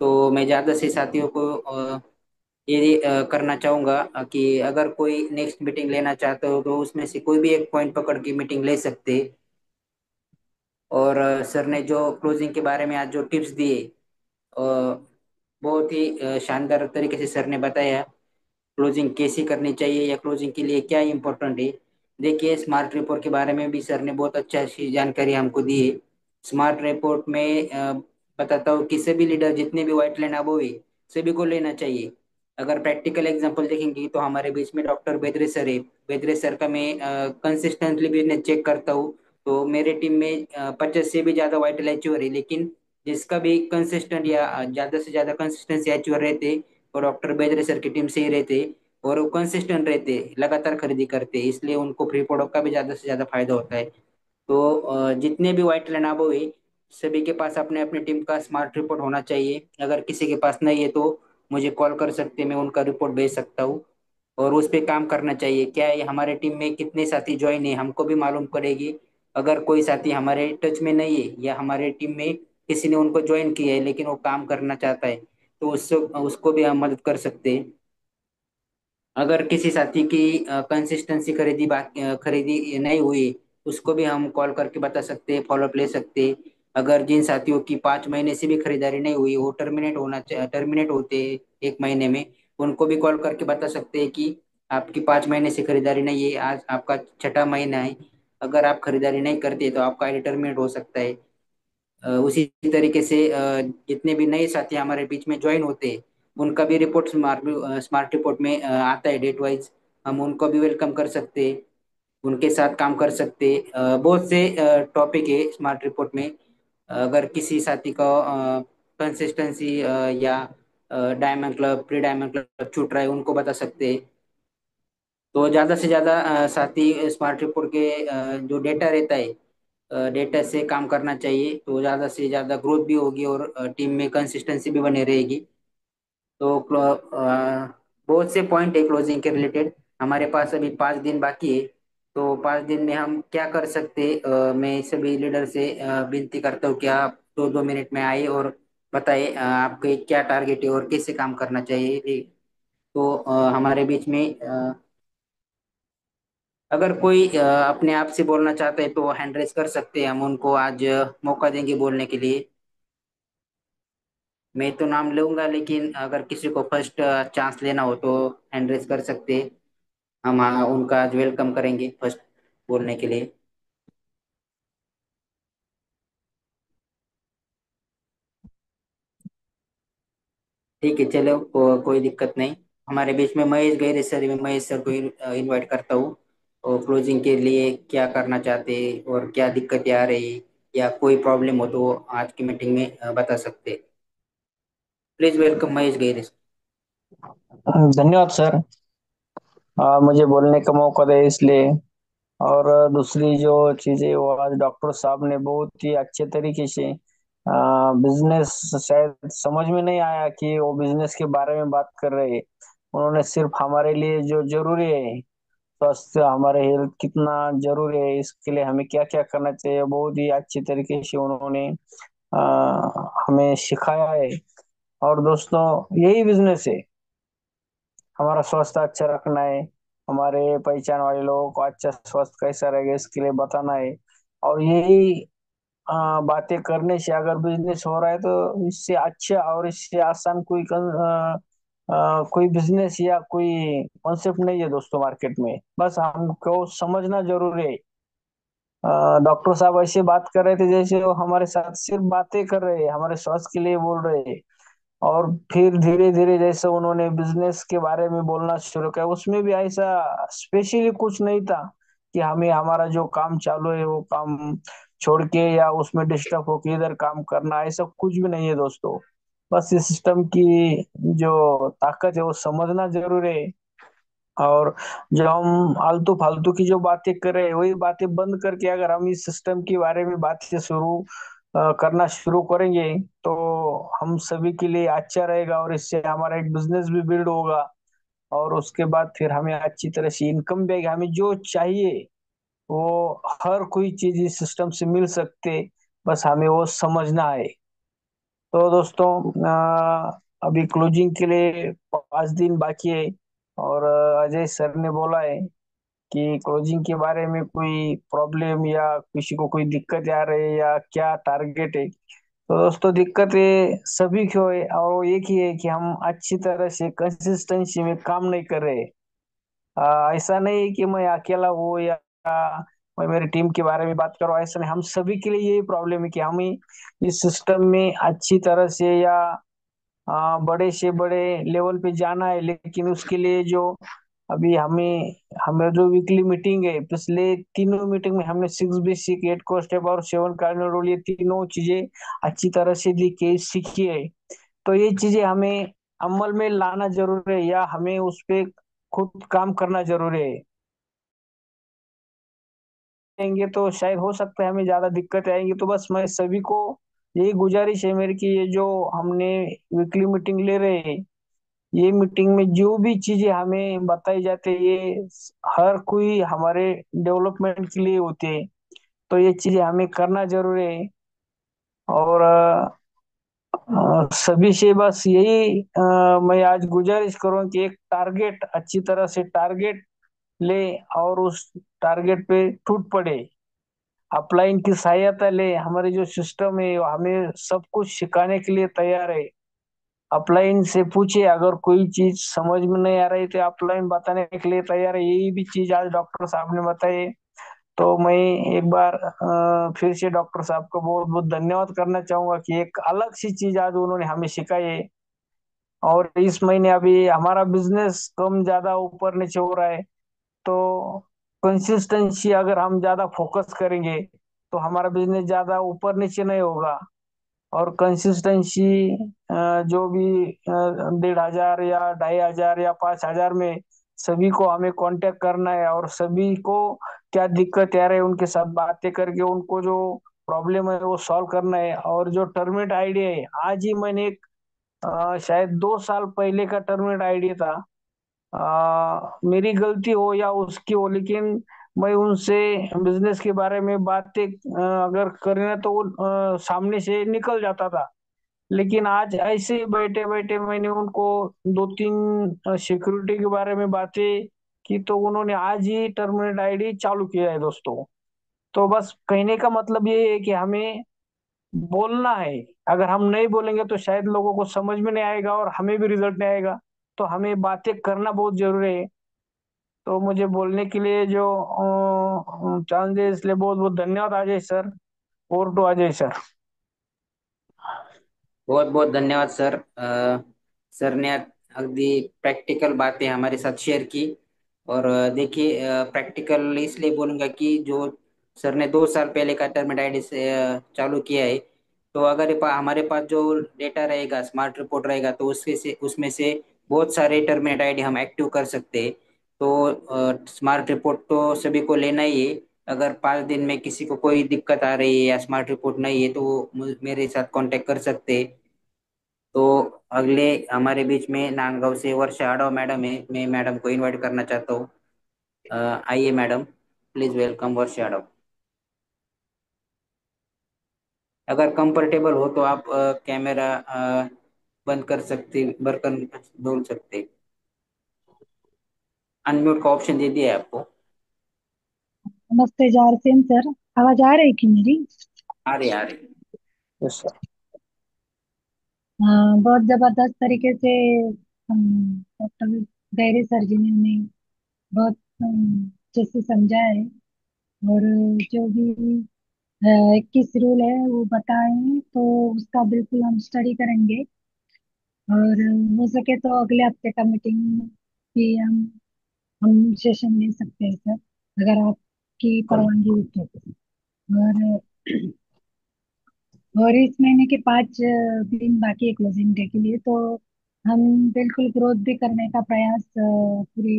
तो मैं ज्यादा से साथियों को ये करना चाहूंगा कि अगर कोई नेक्स्ट मीटिंग लेना चाहते हो तो उसमें से कोई भी एक पॉइंट पकड़ के मीटिंग ले सकते. और सर ने जो क्लोजिंग के बारे में आज जो टिप्स दिए, बहुत ही शानदार तरीके से सर ने बताया क्लोजिंग कैसी करनी चाहिए या क्लोजिंग के लिए क्या इम्पोर्टेंट है। देखिए, स्मार्ट रिपोर्ट के बारे में भी सर ने बहुत अच्छा सी जानकारी हमको दी है। स्मार्ट रिपोर्ट में बताता हूँ कि सभी लीडर जितने भी व्हाइट लाइन अबोव है सभी को लेना चाहिए। अगर प्रैक्टिकल एग्जांपल देखेंगे तो हमारे बीच में डॉक्टर बेदरे सर है। बेदरे सर का मैं कंसिस्टेंटली बिजनेस चेक करता हूँ, तो मेरे टीम में 50 से भी ज्यादा व्हाइट लाइन अचीवर है, लेकिन जिसका भी कंसिस्टेंट या ज्यादा से ज्यादा कंसिस्टेंसी अचीवर रहते वो डॉक्टर बेदरे सर की टीम से ही रहते और वो कंसिस्टेंट रहते, लगातार खरीदी करते, इसलिए उनको फ्री प्रोडक्ट का भी ज्यादा से ज्यादा फायदा होता है। तो जितने भी व्हाइट लाइन अबोव है सभी के पास अपने अपनी टीम का स्मार्ट रिपोर्ट होना चाहिए। अगर किसी के पास नहीं है तो मुझे कॉल कर सकते हैं, मैं उनका रिपोर्ट भेज सकता हूँ। और उस पे काम करना चाहिए, क्या है हमारे टीम में कितने साथी ज्वाइन है हमको भी मालूम पड़ेगी। अगर कोई साथी हमारे टच में नहीं है या हमारे टीम में किसी ने उनको ज्वाइन किया है लेकिन वो काम करना चाहता है तो उससे उसको भी हम मदद कर सकते हैं। अगर किसी साथी की खरीदी नहीं हुई उसको भी हम कॉल करके बता सकते हैं, फॉलोअप ले सकते हैं। अगर जिन साथियों की 5 महीने से भी खरीदारी नहीं हुई वो टर्मिनेट होते 1 महीने में, उनको भी कॉल करके बता सकते हैं कि आपकी 5 महीने से खरीदारी नहीं है, आज आपका छठा महीना है, अगर आप खरीदारी नहीं करते तो आपका आईडी टर्मिनेट हो सकता है। उसी तरीके से जितने भी नए साथी हमारे बीच में ज्वाइन होते हैं उनका भी रिपोर्ट स्मार्ट रिपोर्ट में आता है डेट वाइज, हम उनको भी वेलकम कर सकते हैं, उनके साथ काम कर सकते हैं। बहुत से टॉपिक है स्मार्ट रिपोर्ट में। अगर किसी साथी का कंसिस्टेंसी या diamond club pre diamond club छूट रहा है उनको बता सकते हैं। तो ज़्यादा से ज़्यादा साथी स्मार्ट रिपोर्ट के जो डेटा रहता है डेटा से काम करना चाहिए, तो ज़्यादा से ज़्यादा ग्रोथ भी होगी और टीम में कंसिस्टेंसी भी बनी रहेगी। तो बहुत से पॉइंट है क्लोजिंग के रिलेटेड, हमारे पास अभी 5 दिन बाकी है। तो 5 दिन में हम क्या कर सकते मैं सभी लीडर से विनती करता हूँ कि आप 2-2 मिनट में आए और बताइए आपके क्या टारगेट है और कैसे काम करना चाहिए। तो हमारे बीच में अगर कोई अपने आप से बोलना चाहता है तो हैंड रेस कर सकते हैं, हम उनको आज मौका देंगे बोलने के लिए। मैं तो नाम लूंगा लेकिन अगर किसी को फर्स्ट चांस लेना हो तो हैंड रेस कर सकते हैं, हम उनका आज वेलकम करेंगे फर्स्ट बोलने के लिए। ठीक है, चलो कोई दिक्कत नहीं। हमारे बीच में महेश गैरे सर, मैं महेश सर को इनवाइट करता हूँ और क्लोजिंग के लिए क्या करना चाहते हैं और क्या दिक्कतें आ रही या कोई प्रॉब्लम हो तो वो आज की मीटिंग में बता सकते हैं। Please welcome Mahesh Gaire. धन्यवाद सर, मुझे बोलने का मौका दे इसलिए। और दूसरी जो चीज़ है वो आज डॉक्टर साहब ने बहुत ही अच्छे तरीके से बिजनेस, शायद समझ में नहीं आया कि वो बिजनेस के बारे में बात कर रहे हैं। उन्होंने सिर्फ हमारे लिए जो जरूरी है, स्वास्थ्य, हमारे हेल्थ कितना जरूरी है, इसके लिए हमें क्या क्या करना चाहिए, बहुत ही अच्छी तरीके से उन्होंने हमें सिखाया है। और दोस्तों, यही बिजनेस है, हमारा स्वास्थ्य अच्छा रखना है, हमारे पहचान वाले लोगों को अच्छा स्वास्थ्य कैसा रहेगा इसके लिए बताना है। और यही बातें करने से अगर बिजनेस हो रहा है तो इससे अच्छा और इससे आसान कोई बिजनेस या कोई कॉन्सेप्ट नहीं है दोस्तों मार्केट में। बस हमको समझना जरूरी है। डॉक्टर साहब ऐसे बात कर रहे थे जैसे वो हमारे साथ सिर्फ बातें कर रहे हैं, हमारे स्वास्थ्य के लिए बोल रहे हैं। और फिर धीरे धीरे जैसे उन्होंने बिजनेस के बारे में बोलना शुरू किया, उसमें भी ऐसा स्पेशली कुछ नहीं था कि हमें हमारा जो काम चालू है वो काम छोड़ के या उसमें डिस्टर्ब होके इधर काम करना, ऐसा कुछ भी नहीं है दोस्तों। बस इस सिस्टम की जो ताकत है वो समझना जरूरी है। और जो हम आलतू फालतू की जो बातें कर रहे हैं वही बातें बंद करके अगर हम इस सिस्टम के बारे में बातें करना शुरू करेंगे तो हम सभी के लिए अच्छा रहेगा और इससे हमारा एक बिजनेस भी बिल्ड होगा। और उसके बाद फिर हमें अच्छी तरह से इनकम भी आएगी, हमें जो चाहिए वो हर कोई चीज इस सिस्टम से मिल सकते, बस हमें वो समझना है। तो दोस्तों, अभी क्लोजिंग के लिए 5 दिन बाकी है। और अजय सर ने बोला है कि क्लोजिंग के बारे में कोई प्रॉब्लम या किसी को कोई दिक्कत आ रही है या क्या टारगेट है, तो दोस्तों दिक्कत ये सभी को है, और वो एक ही है कि हम अच्छी तरह से कंसिस्टेंसी में काम नहीं कर रहे। ऐसा नहीं है कि मैं अकेला हूँ या मैं मेरी टीम के बारे में बात करूँ, ऐसा नहीं। हम सभी के लिए यही प्रॉब्लम है कि हमें इस सिस्टम में अच्छी तरह से या बड़े से बड़े लेवल पे जाना है, लेकिन उसके लिए जो अभी हमें हमें जो वीकली मीटिंग है, पिछले तीनों मीटिंग में हमने 6 बेसिक, 8 को स्टेप और 7 कार्डिनल रूल, ये तीनों चीजें अच्छी तरह से लिखी सीखी है। तो ये चीजें हमें अमल में लाना जरूरी है, या हमें उस पे खुद काम करना जरूरी है। आएंगे तो शायद हो सकता है हमें ज्यादा दिक्कत आएंगी। तो बस मैं सभी को यही गुजारिश है मेरी कि ये जो हमने वीकली मीटिंग ले रहे हैं, ये मीटिंग में जो भी चीजें हमें बताई जाती है, ये हर कोई हमारे डेवलपमेंट के लिए होते हैं। तो ये चीजें हमें करना जरूरी है। और सभी से बस यही मैं आज गुजारिश करूं कि एक टारगेट, अच्छी तरह से टारगेट ले और उस टारगेट पे टूट पड़े। अपलाइन की सहायता ले। हमारे जो सिस्टम है वो हमें सब कुछ सिखाने के लिए तैयार है। अपलाइन से पूछे, अगर कोई चीज समझ में नहीं आ रही तो अपलाइन बताने के लिए तैयार है। यही भी चीज आज डॉक्टर साहब ने बताई। तो मैं एक बार फिर से डॉक्टर साहब को बहुत बहुत धन्यवाद करना चाहूंगा कि एक अलग सी चीज आज उन्होंने हमें सिखाई है। और इस महीने अभी हमारा बिजनेस कम ज्यादा ऊपर नीचे हो रहा है। तो कंसिस्टेंसी अगर हम ज्यादा फोकस करेंगे तो हमारा बिजनेस ज्यादा ऊपर नीचे नहीं होगा। और कंसिस्टेंसी जो भी 1,500 या 2,500 या 5,000 में सभी को हमें कांटेक्ट करना है, और सभी को क्या दिक्कत आ रही है उनके साथ बातें करके उनको जो प्रॉब्लम है वो सॉल्व करना है। और जो टर्मिनेट आइडिया है, आज ही मैंने एक शायद 2 साल पहले का टर्मिनेट आइडिया था। मेरी गलती हो या उसकी हो, लेकिन मैं उनसे बिजनेस के बारे में बातें अगर करना तो वो सामने से निकल जाता था। लेकिन आज ऐसे बैठे बैठे मैंने उनको 2-3 सिक्योरिटी के बारे में बातें की, तो उन्होंने आज ही टर्मिनेट आईडी चालू किया है दोस्तों। तो बस कहने का मतलब ये है कि हमें बोलना है। अगर हम नहीं बोलेंगे तो शायद लोगों को समझ में नहीं आएगा और हमें भी रिजल्ट नहीं आएगा। तो हमें बातें करना बहुत जरूरी है। तो मुझे बोलने के लिए जो चांस दिए इसलिए बहुत बहुत धन्यवाद अजय सर। और टू अजय सर। बहुत बहुत धन्यवाद सर। सर ने अगदी प्रॅक्टिकल बातें हमारे साथ शेअर की। और देखिए, प्रॅक्टिकल इसलिए बोलूंगा कि जो सर ने 2 साल पहले का टर्मिनेट आईडी से चालू किया है, तो अगर हमारे पास जो डेटा रहेगा, स्मार्ट रिपोर्ट रहेगा, तो उसके से उसमें से बहुत सारे टर्मिनेट आईडी हम एक्टिव कर सकते हैं। तो स्मार्ट रिपोर्ट तो सभी को लेना ही है। अगर 5 दिन में किसी को कोई दिक्कत आ रही है या स्मार्ट रिपोर्ट नहीं है तो वो मेरे साथ कांटेक्ट कर सकते हैं। तो अगले हमारे बीच में नांदगांव से वर्षा आडव मैडम है, मैं मैडम को इनवाइट करना चाहता हूँ। आइए मैडम, प्लीज वेलकम वर्षा आडव। अगर कंफर्टेबल हो तो आप कैमरा बंद कर सकते, बर्तन बोल सकते। अनम्यूट का ऑप्शन दे दिया है आपको। नमस्ते जारसेन सर, आवाज आ रही है कि मेरी? आ रही। Yes sir. बहुत जबरदस्त तरीके से डॉक्टर गैरी सर जी ने हमें बहुत अच्छे से समझा है। और जो भी 21 रूल है वो बताए हैं, तो उसका बिल्कुल हम स्टडी करेंगे। और हो सके तो अगले हफ्ते का मीटिंग भी हम सेशन ले सकते हैं सर, अगर आपकी परवानगी हो तो। और इस महीने के 5 दिन बाकी है क्लोजिंग डे के लिए, तो हम बिल्कुल ग्रोथ भी करने का प्रयास पूरी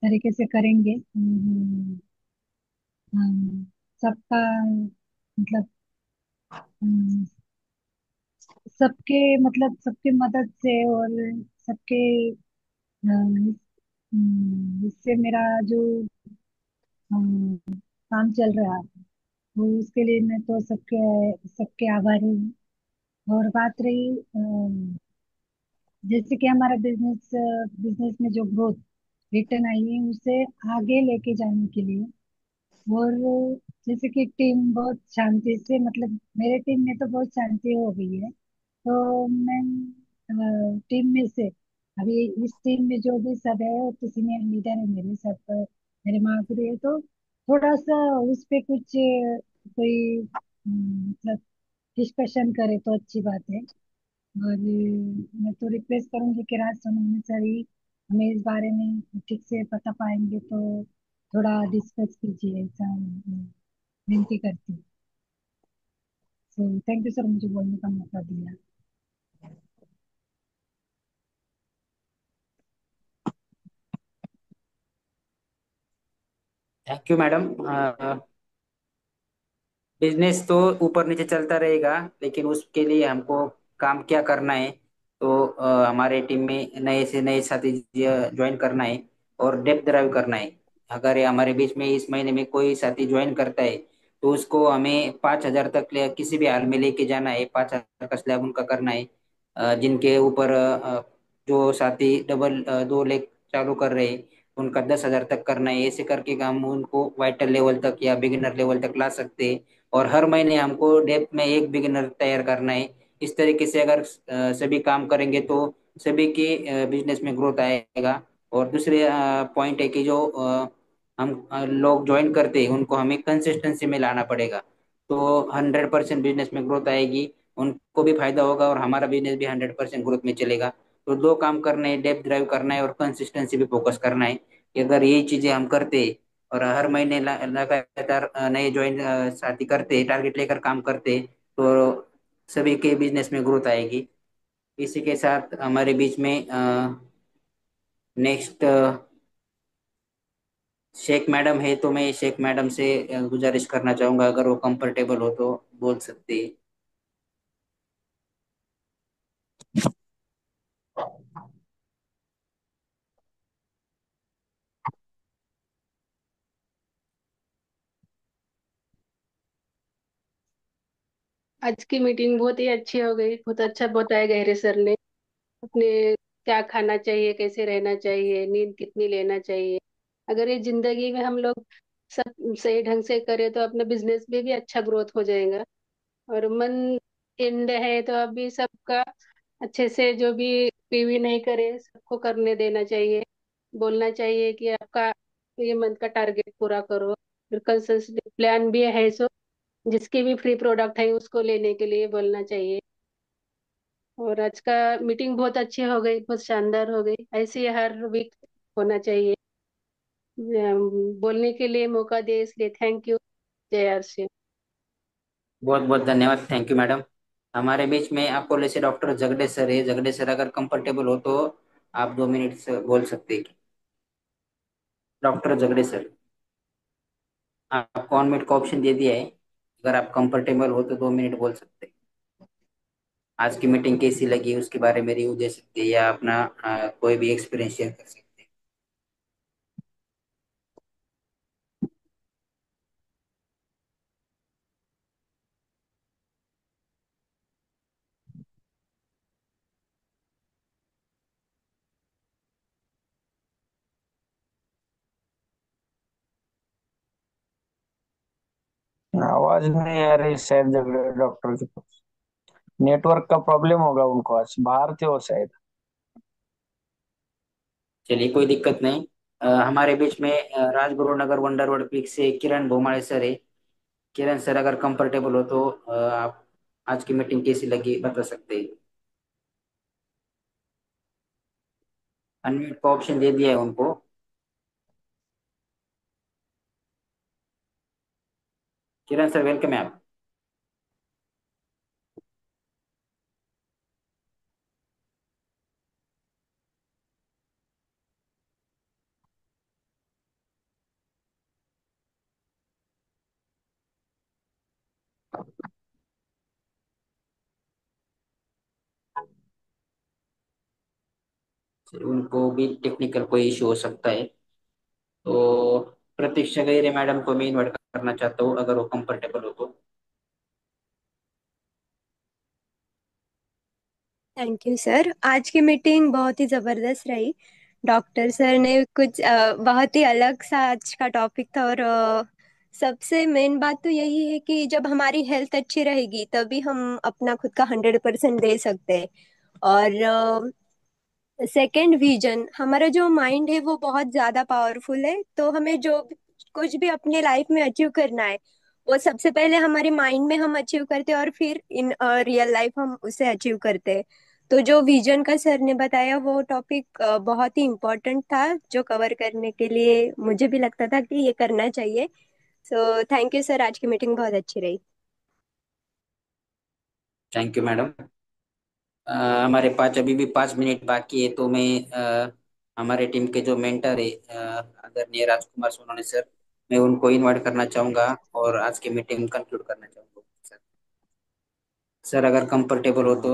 तरीके से करेंगे। सबका मतलब अम, सबके मतलब सबके मदद से और सबके इससे मेरा जो काम चल रहा है वो, उसके लिए मैं तो सबके सबके आभारी हूँ। और बात रही जैसे कि हमारा बिजनेस में जो ग्रोथ रिटर्न आई है, उसे आगे लेके जाने के लिए और जैसे कि टीम बहुत शांति से, मतलब मेरे टीम में तो बहुत शांति हो गई है। तो मैं टीम में से, अभी इस टीम में जो भी सब है वो तो सीनियर लीडर है मेरे सब, मेरे माधुरी है। तो थोड़ा सा उस पे कुछ कोई मतलब डिस्कशन करे तो अच्छी बात है। और मैं तो रिक्वेस्ट करूंगी कि राज सोनम सर ही हमें इस बारे में ठीक से पता पाएंगे तो थोड़ा डिस्कस कीजिए, ऐसा विनती करती हूँ। सो थैंक यू सर, मुझे बोलने का मौका दिया। Thank you madam. बिजनेस तो ऊपर नीचे चलता रहेगा, लेकिन उसके लिए हमको काम क्या करना है, तो हमारे टीम में नए से नए साथी ज्वाइन करना है और डेप्थ ड्राइव करना है। अगर ये हमारे बीच में इस महीने में कोई साथी ज्वाइन करता है तो उसको हमें 5,000 तक किसी भी हाल में लेके जाना है। 5,000 का स्लैब उनका करना है। जिनके ऊपर जो साथी डबल 2 लेग चालू कर रहे हैं उनका 10,000 तक करना है। ऐसे करके हम उनको वाइटल लेवल तक या बिगिनर लेवल तक ला सकते हैं। और हर महीने हमको डेप्थ में एक बिगिनर तैयार करना है। इस तरीके से अगर सभी काम करेंगे तो सभी के बिजनेस में ग्रोथ आएगा। और दूसरे पॉइंट है कि जो हम लोग ज्वाइन करते हैं उनको हमें कंसिस्टेंसी में लाना पड़ेगा। तो 100% बिजनेस में ग्रोथ आएगी, उनको भी फायदा होगा और हमारा बिजनेस भी 100% ग्रोथ में चलेगा। तो 2 काम करने हैं, डेप्थ ड्राइव करना है और कंसिस्टेंसी पे फोकस करना है। कि अगर यही चीजें हम करते और हर महीने लगातार नए ज्वाइन साथी करते, टारगेट लेकर काम करते, तो सभी के बिजनेस में ग्रोथ आएगी। इसी के साथ हमारे बीच में नेक्स्ट शेख मैडम है, तो मैं शेख मैडम से गुजारिश करना चाहूंगा, अगर वो कंफर्टेबल हो तो बोल सकते हैं। आज की मीटिंग बहुत ही अच्छी हो गई, बहुत अच्छा बताया गहरे सर ने। अपने क्या खाना चाहिए, कैसे रहना चाहिए, नींद कितनी लेना चाहिए। अगर ये जिंदगी में हम लोग सब सही ढंग से करें तो अपने बिजनेस में भी अच्छा ग्रोथ हो जाएगा। और मन एंड है तो अभी सबका अच्छे से, जो भी पीवी नहीं करे सबको करने देना चाहिए। बोलना चाहिए कि आपका ये मंथ का टारगेट पूरा करो। फिर कंसल्टेंट प्लान भी है, सो जिसकी भी फ्री प्रोडक्ट है उसको लेने के लिए बोलना चाहिए। और आज का मीटिंग बहुत अच्छी हो गई, बहुत शानदार हो गई। ऐसे ही हर वीक होना चाहिए। बोलने के लिए मौका दिए इसलिए थैंक यू। जय आरसी। बहुत बहुत धन्यवाद, थैंक यू मैडम। हमारे बीच में अपोलो से डॉक्टर जगदीश सर है। जगदीश सर अगर कंफर्टेबल हो तो आप 2 मिनट से बोल सकते हैं। डॉक्टर जगदीश सर, आपको अनम्यूट का ऑप्शन दे दिया है। अगर आप कंफर्टेबल हो तो 2 मिनट बोल सकते हैं। आज की मीटिंग कैसी लगी उसके बारे में रिव्यू दे सकते हैं या अपना कोई भी एक्सपीरियंस शेयर कर सकते हैं। आवाज नहीं आ रही शायद डॉक्टर के पास। नेटवर्क का प्रॉब्लम होगा उनको, आज बाहर थे वो शायद। चलिए कोई दिक्कत नहीं। हमारे बीच में राजगुरु नगर वंडर वर्ल्ड पीक से किरण भोमाळे सर है। किरण सर अगर कंफर्टेबल हो तो आप आज की मीटिंग कैसी लगी बता सकते हैं। अनम्यूट का ऑप्शन दे दिया है उनको। किरण सर वेलकम है आप। उनको भी टेक्निकल कोई इशू हो सकता है। तो प्रतीक्षा गैरे मैडम को मैं इन्वाइट करना चाहता हूँ, अगर वो कंफर्टेबल हो तो। थैंक यू सर, आज की मीटिंग बहुत ही ज़बरदस्त रही। डॉक्टर सर ने कुछ बहुत ही अलग सा आज का टॉपिक था, और सबसे मेन बात तो यही है कि जब हमारी हेल्थ अच्छी रहेगी तभी हम अपना खुद का 100% दे सकते हैं। और सेकंड विजन, हमारा जो माइंड है वो बहुत ज्यादा पावरफुल है, तो हमें जो कुछ भी अपने लाइफ में अचीव करना है वो सबसे पहले हमारे माइंड में हम अचीव करते हैं और फिर इन रियल लाइफ हम उसे अचीव करते हैं। तो जो विजन का सर ने बताया वो टॉपिक बहुत ही इम्पोर्टेंट था, जो कवर करने के लिए मुझे भी लगता था कि ये करना चाहिए। सो थैंक यू सर, आज की मीटिंग बहुत अच्छी रही। Thank you madam. हमारे पास अभी भी 5 मिनट बाकी है, तो मैं हमारे टीम के जो मेंटर है आदरणीय राजकुमार सोनोने सर, मैं उनको इनवाइट करना चाहूंगा और आज की मीटिंग कंक्लूड करना चाहूंगा सर। सर अगर कंफर्टेबल हो तो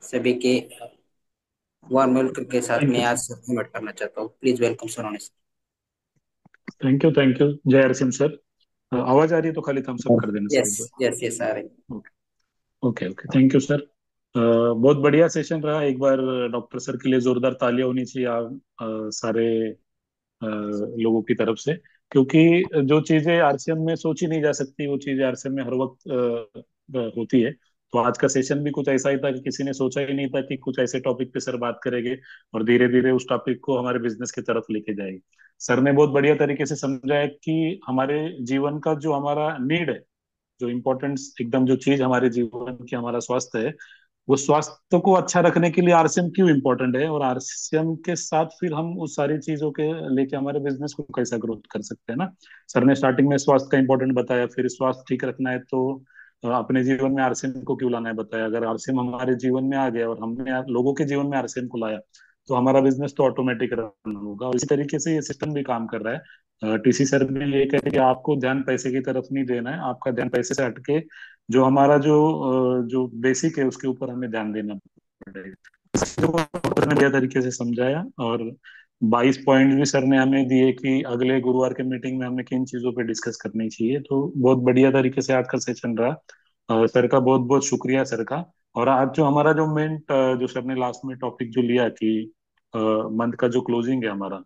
सभी के वार्म वेलकम के साथ थैंक मैं यू आज इनवाइट करना चाहता हूँ। Please welcome Sonone sir. Thank you जय हरसिम सर। आवाज आ रही है तो खाली थम्स अप कर देना सर यस एक बार। यस यस आ रही। Okay okay okay, thank you sir. बहुत बढ़िया सेशन रहा। एक बार डॉक्टर सर के लिए जोरदार तालियां होनी चाहिए आप सारे लोगों की तरफ से, क्योंकि जो चीजें आरसीएम में सोची नहीं जा सकती वो चीजें आरसीएम में हर वक्त होती है। तो आज का सेशन भी कुछ ऐसा ही था कि किसी ने सोचा ही नहीं था कि कुछ ऐसे टॉपिक पे सर बात करेंगे और धीरे धीरे उस टॉपिक को हमारे बिजनेस की तरफ लेके जाएंगे। सर ने बहुत बढ़िया तरीके से समझाया कि हमारे जीवन का जो हमारा नीड है, जो इम्पोर्टेंस एकदम जो चीज हमारे जीवन की हमारा स्वास्थ्य है, वो स्वास्थ्य को अच्छा रखने के लिए आरसीएम क्यों इम्पोर्टेंट है, और आरसीएम के साथ फिर हम उस सारी चीजों के लेके हमारे बिजनेस को कैसा ग्रोथ कर सकते हैं ना। सर ने स्टार्टिंग में स्वास्थ्य का इम्पोर्टेंट बताया, फिर स्वास्थ्य ठीक रखना है तो अपने जीवन में आरसीएम को क्यों लाना है बताया। अगर आरसीएम हमारे जीवन में आ गया और हमने लोगों के जीवन में आरसीएम को लाया तो हमारा बिजनेस तो ऑटोमेटिक रन होगा। और इसी तरीके से ये सिस्टम भी काम कर रहा है। टीसी सर भी ये कहते हैं कि आपको ध्यान पैसे की तरफ नहीं देना है, आपका ध्यान पैसे से हटके जो हमारा जो बेसिक है उसके ऊपर हमें ध्यान देना पड़ेगा। इसको डॉक्टर ने बढ़िया तरीके से समझाया और 22 पॉइंट भी सर ने हमें दिए कि अगले गुरुवार के मीटिंग में हमें किन चीजों पे डिस्कस करनी चाहिए। तो बहुत बढ़िया तरीके से आज का सेशन रहा। सर का बहुत बहुत शुक्रिया सर का। और आज जो हमारा जो मेन जो सर ने लास्ट में टॉपिक जो लिया कि मंथ का जो क्लोजिंग है हमारा,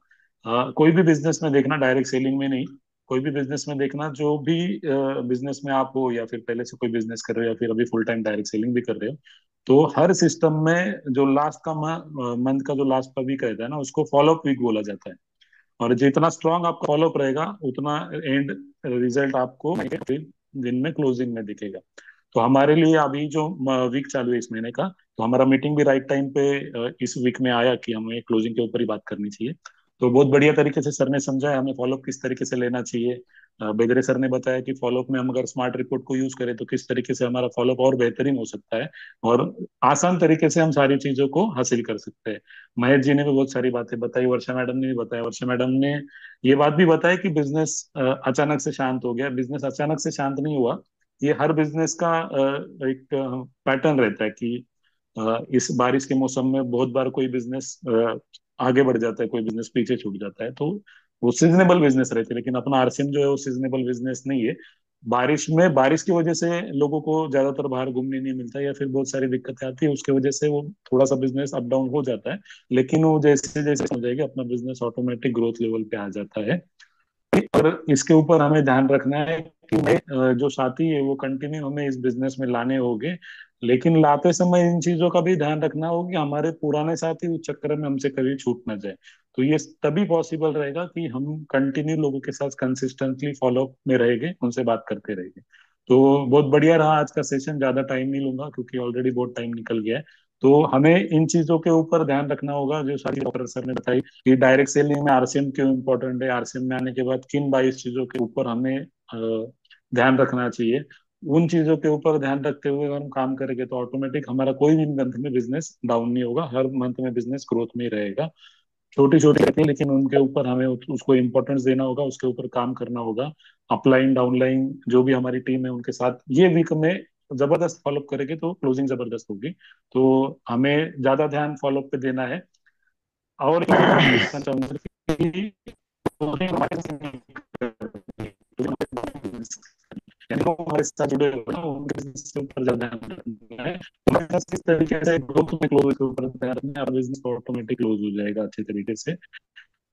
कोई भी बिजनेस में देखना, डायरेक्ट सेलिंग में नहीं, कोई भी बिजनेस में देखना, जो भी बिजनेस में आप हो या फिर पहले से कोई बिजनेस कर रहे हो या फिर अभी फुल टाइम डायरेक्ट सेलिंग भी कर रहे हो, तो हर सिस्टम में जो लास्ट का मंथ का जो लास्ट का वीक रहता है ना उसको फॉलोअप वीक बोला जाता है। और जितना स्ट्रांग आपका फॉलोअप रहेगा उतना एंड रिजल्ट आपको दिन में क्लोजिंग में दिखेगा। तो हमारे लिए अभी जो वीक चालू है इस महीने का, तो हमारा मीटिंग भी राइट टाइम पे इस वीक में आया कि हमें क्लोजिंग के ऊपर ही बात करनी चाहिए। तो बहुत बढ़िया तरीके से सर ने समझाया हमें फॉलोअप किस तरीके से लेना चाहिए। बेदरे सर ने बताया कि फॉलोअप में हम अगर स्मार्ट रिपोर्ट को यूज करें तो किस तरीके से हमारा फॉलोअप और बेहतरीन हो सकता है और आसान तरीके से हम सारी चीजों को हासिल कर सकते हैं। महेश जी ने भी बहुत सारी बातें बताई, वर्षा मैडम ने भी बताया। वर्षा मैडम ने ये बात भी बताया कि बिजनेस अचानक से शांत हो गया। बिजनेस अचानक से शांत नहीं हुआ, ये हर बिजनेस का एक पैटर्न रहता है कि इस बारिश के मौसम में बहुत बार कोई बिजनेस आगे बढ़ जाता है, कोई बिजनेस पीछे छूट जाता है। तो वो सीजनेबल बिजनेस रहते हैं, लेकिन अपना आरसीएम जो है वो सीजनेबल बिजनेस नहीं है। बारिश में बारिश की वजह से लोगों को ज्यादातर बाहर घूमने नहीं मिलता या फिर बहुत सारी दिक्कतें आती है, उसकी वजह से वो थोड़ा सा बिजनेस अप डाउन हो जाता है। लेकिन वो जैसे जैसे हो जाएगा अपना बिजनेस ऑटोमेटिक ग्रोथ लेवल पे आ जाता है। और इसके ऊपर हमें ध्यान रखना है कि जो साथी है वो कंटिन्यू हमें इस बिजनेस में लाने होंगे, लेकिन लाते समय इन चीजों का भी ध्यान रखना होगा कि हमारे पुराने साथी उस चक्कर में हमसे कभी छूट ना जाए। तो ये तभी पॉसिबल रहेगा कि हम कंटिन्यू लोगों के साथ कंसिस्टेंटली फॉलोअप में रहेंगे, उनसे बात करते रहेंगे। तो बहुत बढ़िया रहा आज का सेशन। ज्यादा टाइम नहीं लूंगा क्योंकि ऑलरेडी बहुत टाइम निकल गया है। तो हमें इन चीजों के ऊपर ध्यान रखना होगा जो सारी डॉक्टर सर ने बताई कि डायरेक्ट सेलिंग में आरसीएम क्यों इम्पोर्टेंट है, आरसीएम में आने के बाद किन 22 चीजों के ऊपर हमें ध्यान रखना चाहिए। उन चीजों के ऊपर ध्यान रखते हुए अगर हम काम करेंगे तो ऑटोमेटिक हमारा कोई भी मंथ में बिजनेस डाउन नहीं होगा, हर मंथ में बिजनेस ग्रोथ में ही रहेगा। छोटी छोटी रहती है लेकिन उनके ऊपर हमें उसको इम्पोर्टेंस देना होगा, उसके ऊपर काम करना होगा। अपलाइन डाउनलाइन जो भी हमारी टीम है उनके साथ ये वीक में जबरदस्त फॉलोअप करेंगे तो क्लोजिंग जबरदस्त होगी। तो हमें ज्यादा ध्यान फॉलोअप पे देना है। और एक बात मैं कहना चाहूंगा कि यानी वो हमारे साथ जुड़े हुए हैं ना, उनके बिजनेस के ऊपर ज्यादा ध्यान रखना है। हमारे पास किस तरीके से ग्रोथ में क्लोज के ऊपर ध्यान रखना है, बिजनेस ऑटोमेटिक क्लोज हो जाएगा अच्छे तरीके से।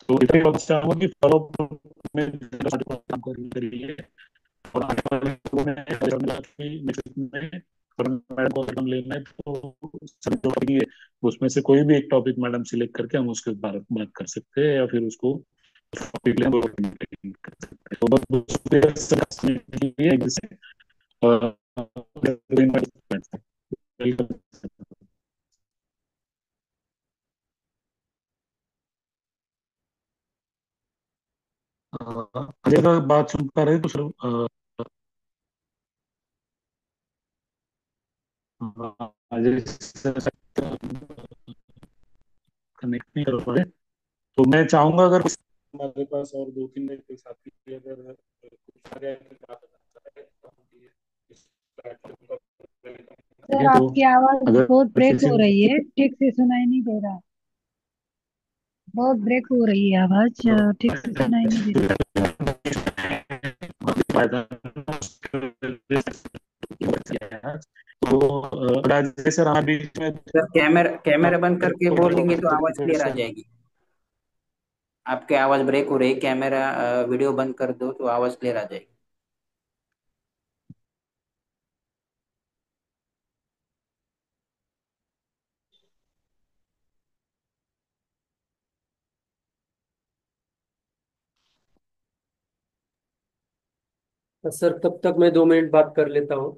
तो इतना ही बात चाहूंगा कि फॉलो में काम करिए। और आने वाले लोगों में next week में अगर मैडम को अगर हम लेना है तो सब जो topic है उसमें से कोई भी एक टॉपिक मैडम सिलेक्ट करके हम उसके बारे में बात कर सकते हैं, या फिर उसको टॉपिक ले हम वो meeting कर सकते हैं। तो बस दूसरे से के लिए एक से वेलकम। अगर बात सुन पा रहे तो सर अजय सर कनेक्ट नहीं कर पा रहे, तो मैं चाहूंगा अगर हमारे पास और दो तीन मिनट के साथी अगर कुछ आ जाए तो बात करना चाहे तो हम इस प्लेटफॉर्म पर सर तो आपकी आवाज अगर बहुत ब्रेक किसी हो रही है, ठीक से सुनाई नहीं दे रहा। बहुत ब्रेक हो रही है आवाज, ठीक से सुनाई नहीं दे रही। तो राजेश सर हमारे बीच में सर कैमरा कैमरा बंद करके बोलेंगे तो आवाज तो क्लियर आ जाएगी। आपके आवाज ब्रेक हो रही है, कैमरा वीडियो बंद कर दो तो आवाज क्लियर आ जाएगी। सर तब तक मैं 2 मिनट बात कर लेता हूँ।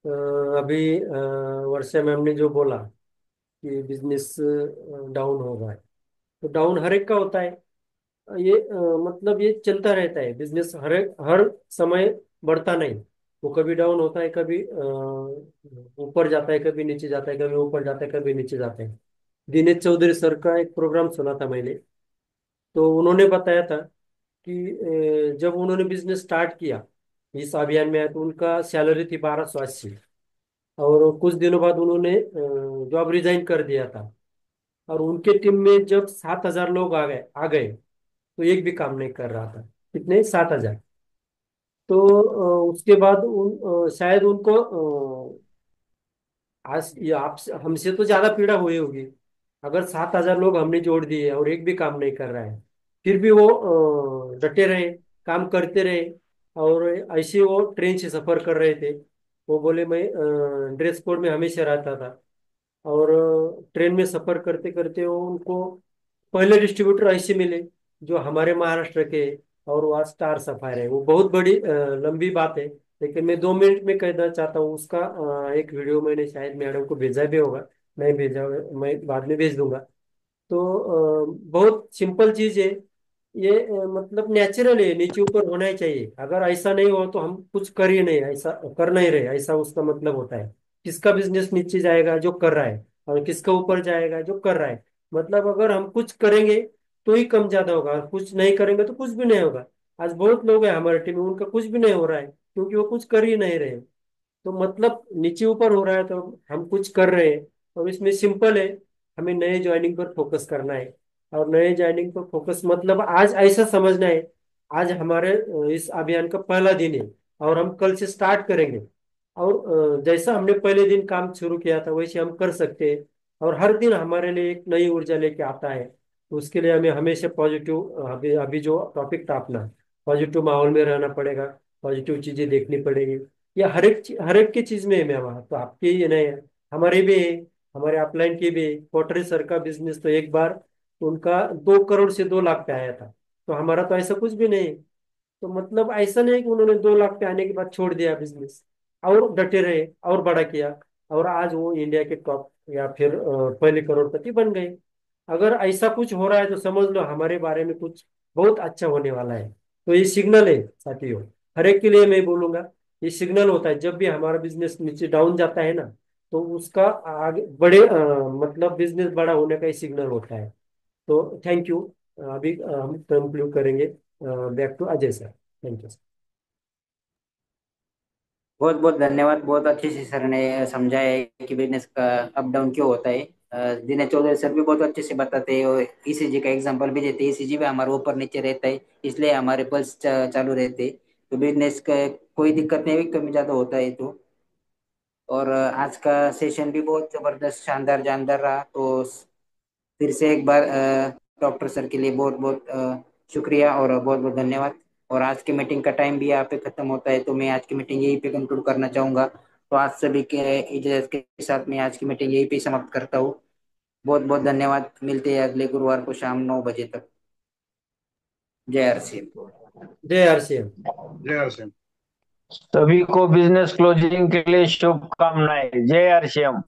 अभी वर्षा मैम ने जो बोला कि बिजनेस डाउन हो रहा है, तो डाउन हर एक का होता है। ये मतलब ये चलता रहता है, बिजनेस हर समय बढ़ता नहीं। वो कभी डाउन होता है, कभी ऊपर जाता है, कभी नीचे जाता है, कभी ऊपर जाता है, कभी नीचे जाता है। दिनेश चौधरी सर का एक प्रोग्राम सुना था मैंने, तो उन्होंने बताया था कि जब उन्होंने बिजनेस स्टार्ट किया इस अभियान में आया, तो उनका सैलरी थी 1280। और कुछ दिनों बाद उन्होंने जॉब रिजाइन कर दिया था। और उनके टीम में जब 7,000 लोग आ गए तो एक भी काम नहीं कर रहा था। कितने? 7,000। तो उसके बाद शायद उनको आज ये आप हमसे तो ज्यादा पीड़ा हुई होगी। अगर 7,000 लोग हमने जोड़ दिए और एक भी काम नहीं कर रहा है, फिर भी वो डटे रहे, काम करते रहे। और ऐसे वो ट्रेन से सफर कर रहे थे। वो बोले मैं ड्रेस कोड में हमेशा रहता था। और ट्रेन में सफर करते करते वो उनको पहले डिस्ट्रीब्यूटर ऐसे मिले जो हमारे महाराष्ट्र के, और वह स्टार सफायर है। वो बहुत बड़ी लंबी बात है, लेकिन मैं 2 मिनट में कहना चाहता हूँ। उसका एक वीडियो मैंने शायद मैडम को भेजा भी होगा, नहीं भेजा, मैं बाद में भेज दूंगा। तो बहुत सिंपल चीज है ये। मतलब नेचुरल है, नीचे ऊपर होना ही चाहिए। अगर ऐसा नहीं हो तो हम कुछ कर ही नहीं, ऐसा कर नहीं रहे, ऐसा उसका मतलब होता है। किसका बिजनेस नीचे जाएगा? जो कर रहा है। और किसका ऊपर जाएगा? जो कर रहा है। मतलब अगर हम कुछ करेंगे तो ही कम ज्यादा होगा, कुछ नहीं करेंगे तो कुछ भी नहीं होगा। आज बहुत लोग हैं हमारे टीम में, उनका कुछ भी नहीं हो रहा है क्योंकि वो कुछ कर ही नहीं रहे। तो मतलब नीचे ऊपर हो रहा है तो हम कुछ कर रहे हैं। और इसमें सिंपल है, हमें नए ज्वाइनिंग पर फोकस करना है। और नए ज्वाइनिंग पर फोकस मतलब आज ऐसा समझना है, आज हमारे इस अभियान का पहला दिन है और हम कल से स्टार्ट करेंगे। और जैसा हमने पहले दिन काम शुरू किया था वैसे हम कर सकते हैं। और हर दिन हमारे लिए एक नई ऊर्जा लेके आता है। तो उसके लिए हमें हमेशा पॉजिटिव, अभी अभी जो टॉपिक था अपना, पॉजिटिव माहौल में रहना पड़ेगा, पॉजिटिव चीजें देखनी पड़ेगी। या हर एक की चीज में है मैं वहाँ, तो आपकी ये नहीं है, हमारे भी है। हमारे अपलाइन की भी है। कोटरी सर का बिजनेस तो एक बार उनका 2 करोड़ से 2 लाख पे आया था। तो हमारा तो ऐसा कुछ भी नहीं है। तो मतलब ऐसा नहीं है कि उन्होंने 2 लाख पे आने के बाद छोड़ दिया बिजनेस, और डटे रहे और बड़ा किया। और आज वो इंडिया के टॉप या फिर पहले करोड़पति बन गए। अगर ऐसा कुछ हो रहा है तो समझ लो हमारे बारे में कुछ बहुत अच्छा होने वाला है। तो ये सिग्नल है साथियों, हर एक के लिए मैं बोलूंगा। ये सिग्नल होता है जब भी हमारा बिजनेस नीचे डाउन जाता है ना, तो उसका आगे बड़े मतलब बिजनेस बड़ा होने का ही सिग्नल होता है। तो थैंक यू। अभी हम कंक्लूड करेंगे। Back to Ajay sir. Thank you. बहुत बहुत धन्यवाद। बहुत अच्छे से सर ने समझाया है कि बिजनेस का अप डाउन क्यों होता है। दिनेश चौधरी सर भी बहुत अच्छे से बताते हैं और ईसीजी का एग्जांपल भी देते हैं। ईसीजी भी हमारे ऊपर नीचे रहता है, इसलिए हमारे पल्स चालू रहते हैं। तो बिजनेस का कोई दिक्कत नहीं हुई, कमी ज्यादा होता है तो। और आज का सेशन भी बहुत जबरदस्त शानदार जानदार रहा। तो फिर से एक बार डॉक्टर सर के लिए बहुत बहुत शुक्रिया और बहुत बहुत धन्यवाद। और आज की मीटिंग का टाइम भी यहाँ पे खत्म होता है, तो मैं आज की मीटिंग यहीं पे कंक्लूड करना चाहूंगा। तो आज सभी के इजाजत के साथ मैं आज की मीटिंग यहीं पे समाप्त करता हूँ। बहुत बहुत धन्यवाद। मिलते हैं अगले गुरुवार को शाम 9 बजे तक। जय हरसिंह। जय हरसिंह। जय हरसिंह। सभी को बिजनेस क्लोजिंग के लिए शुभकामनाएं। जय हरश्याम।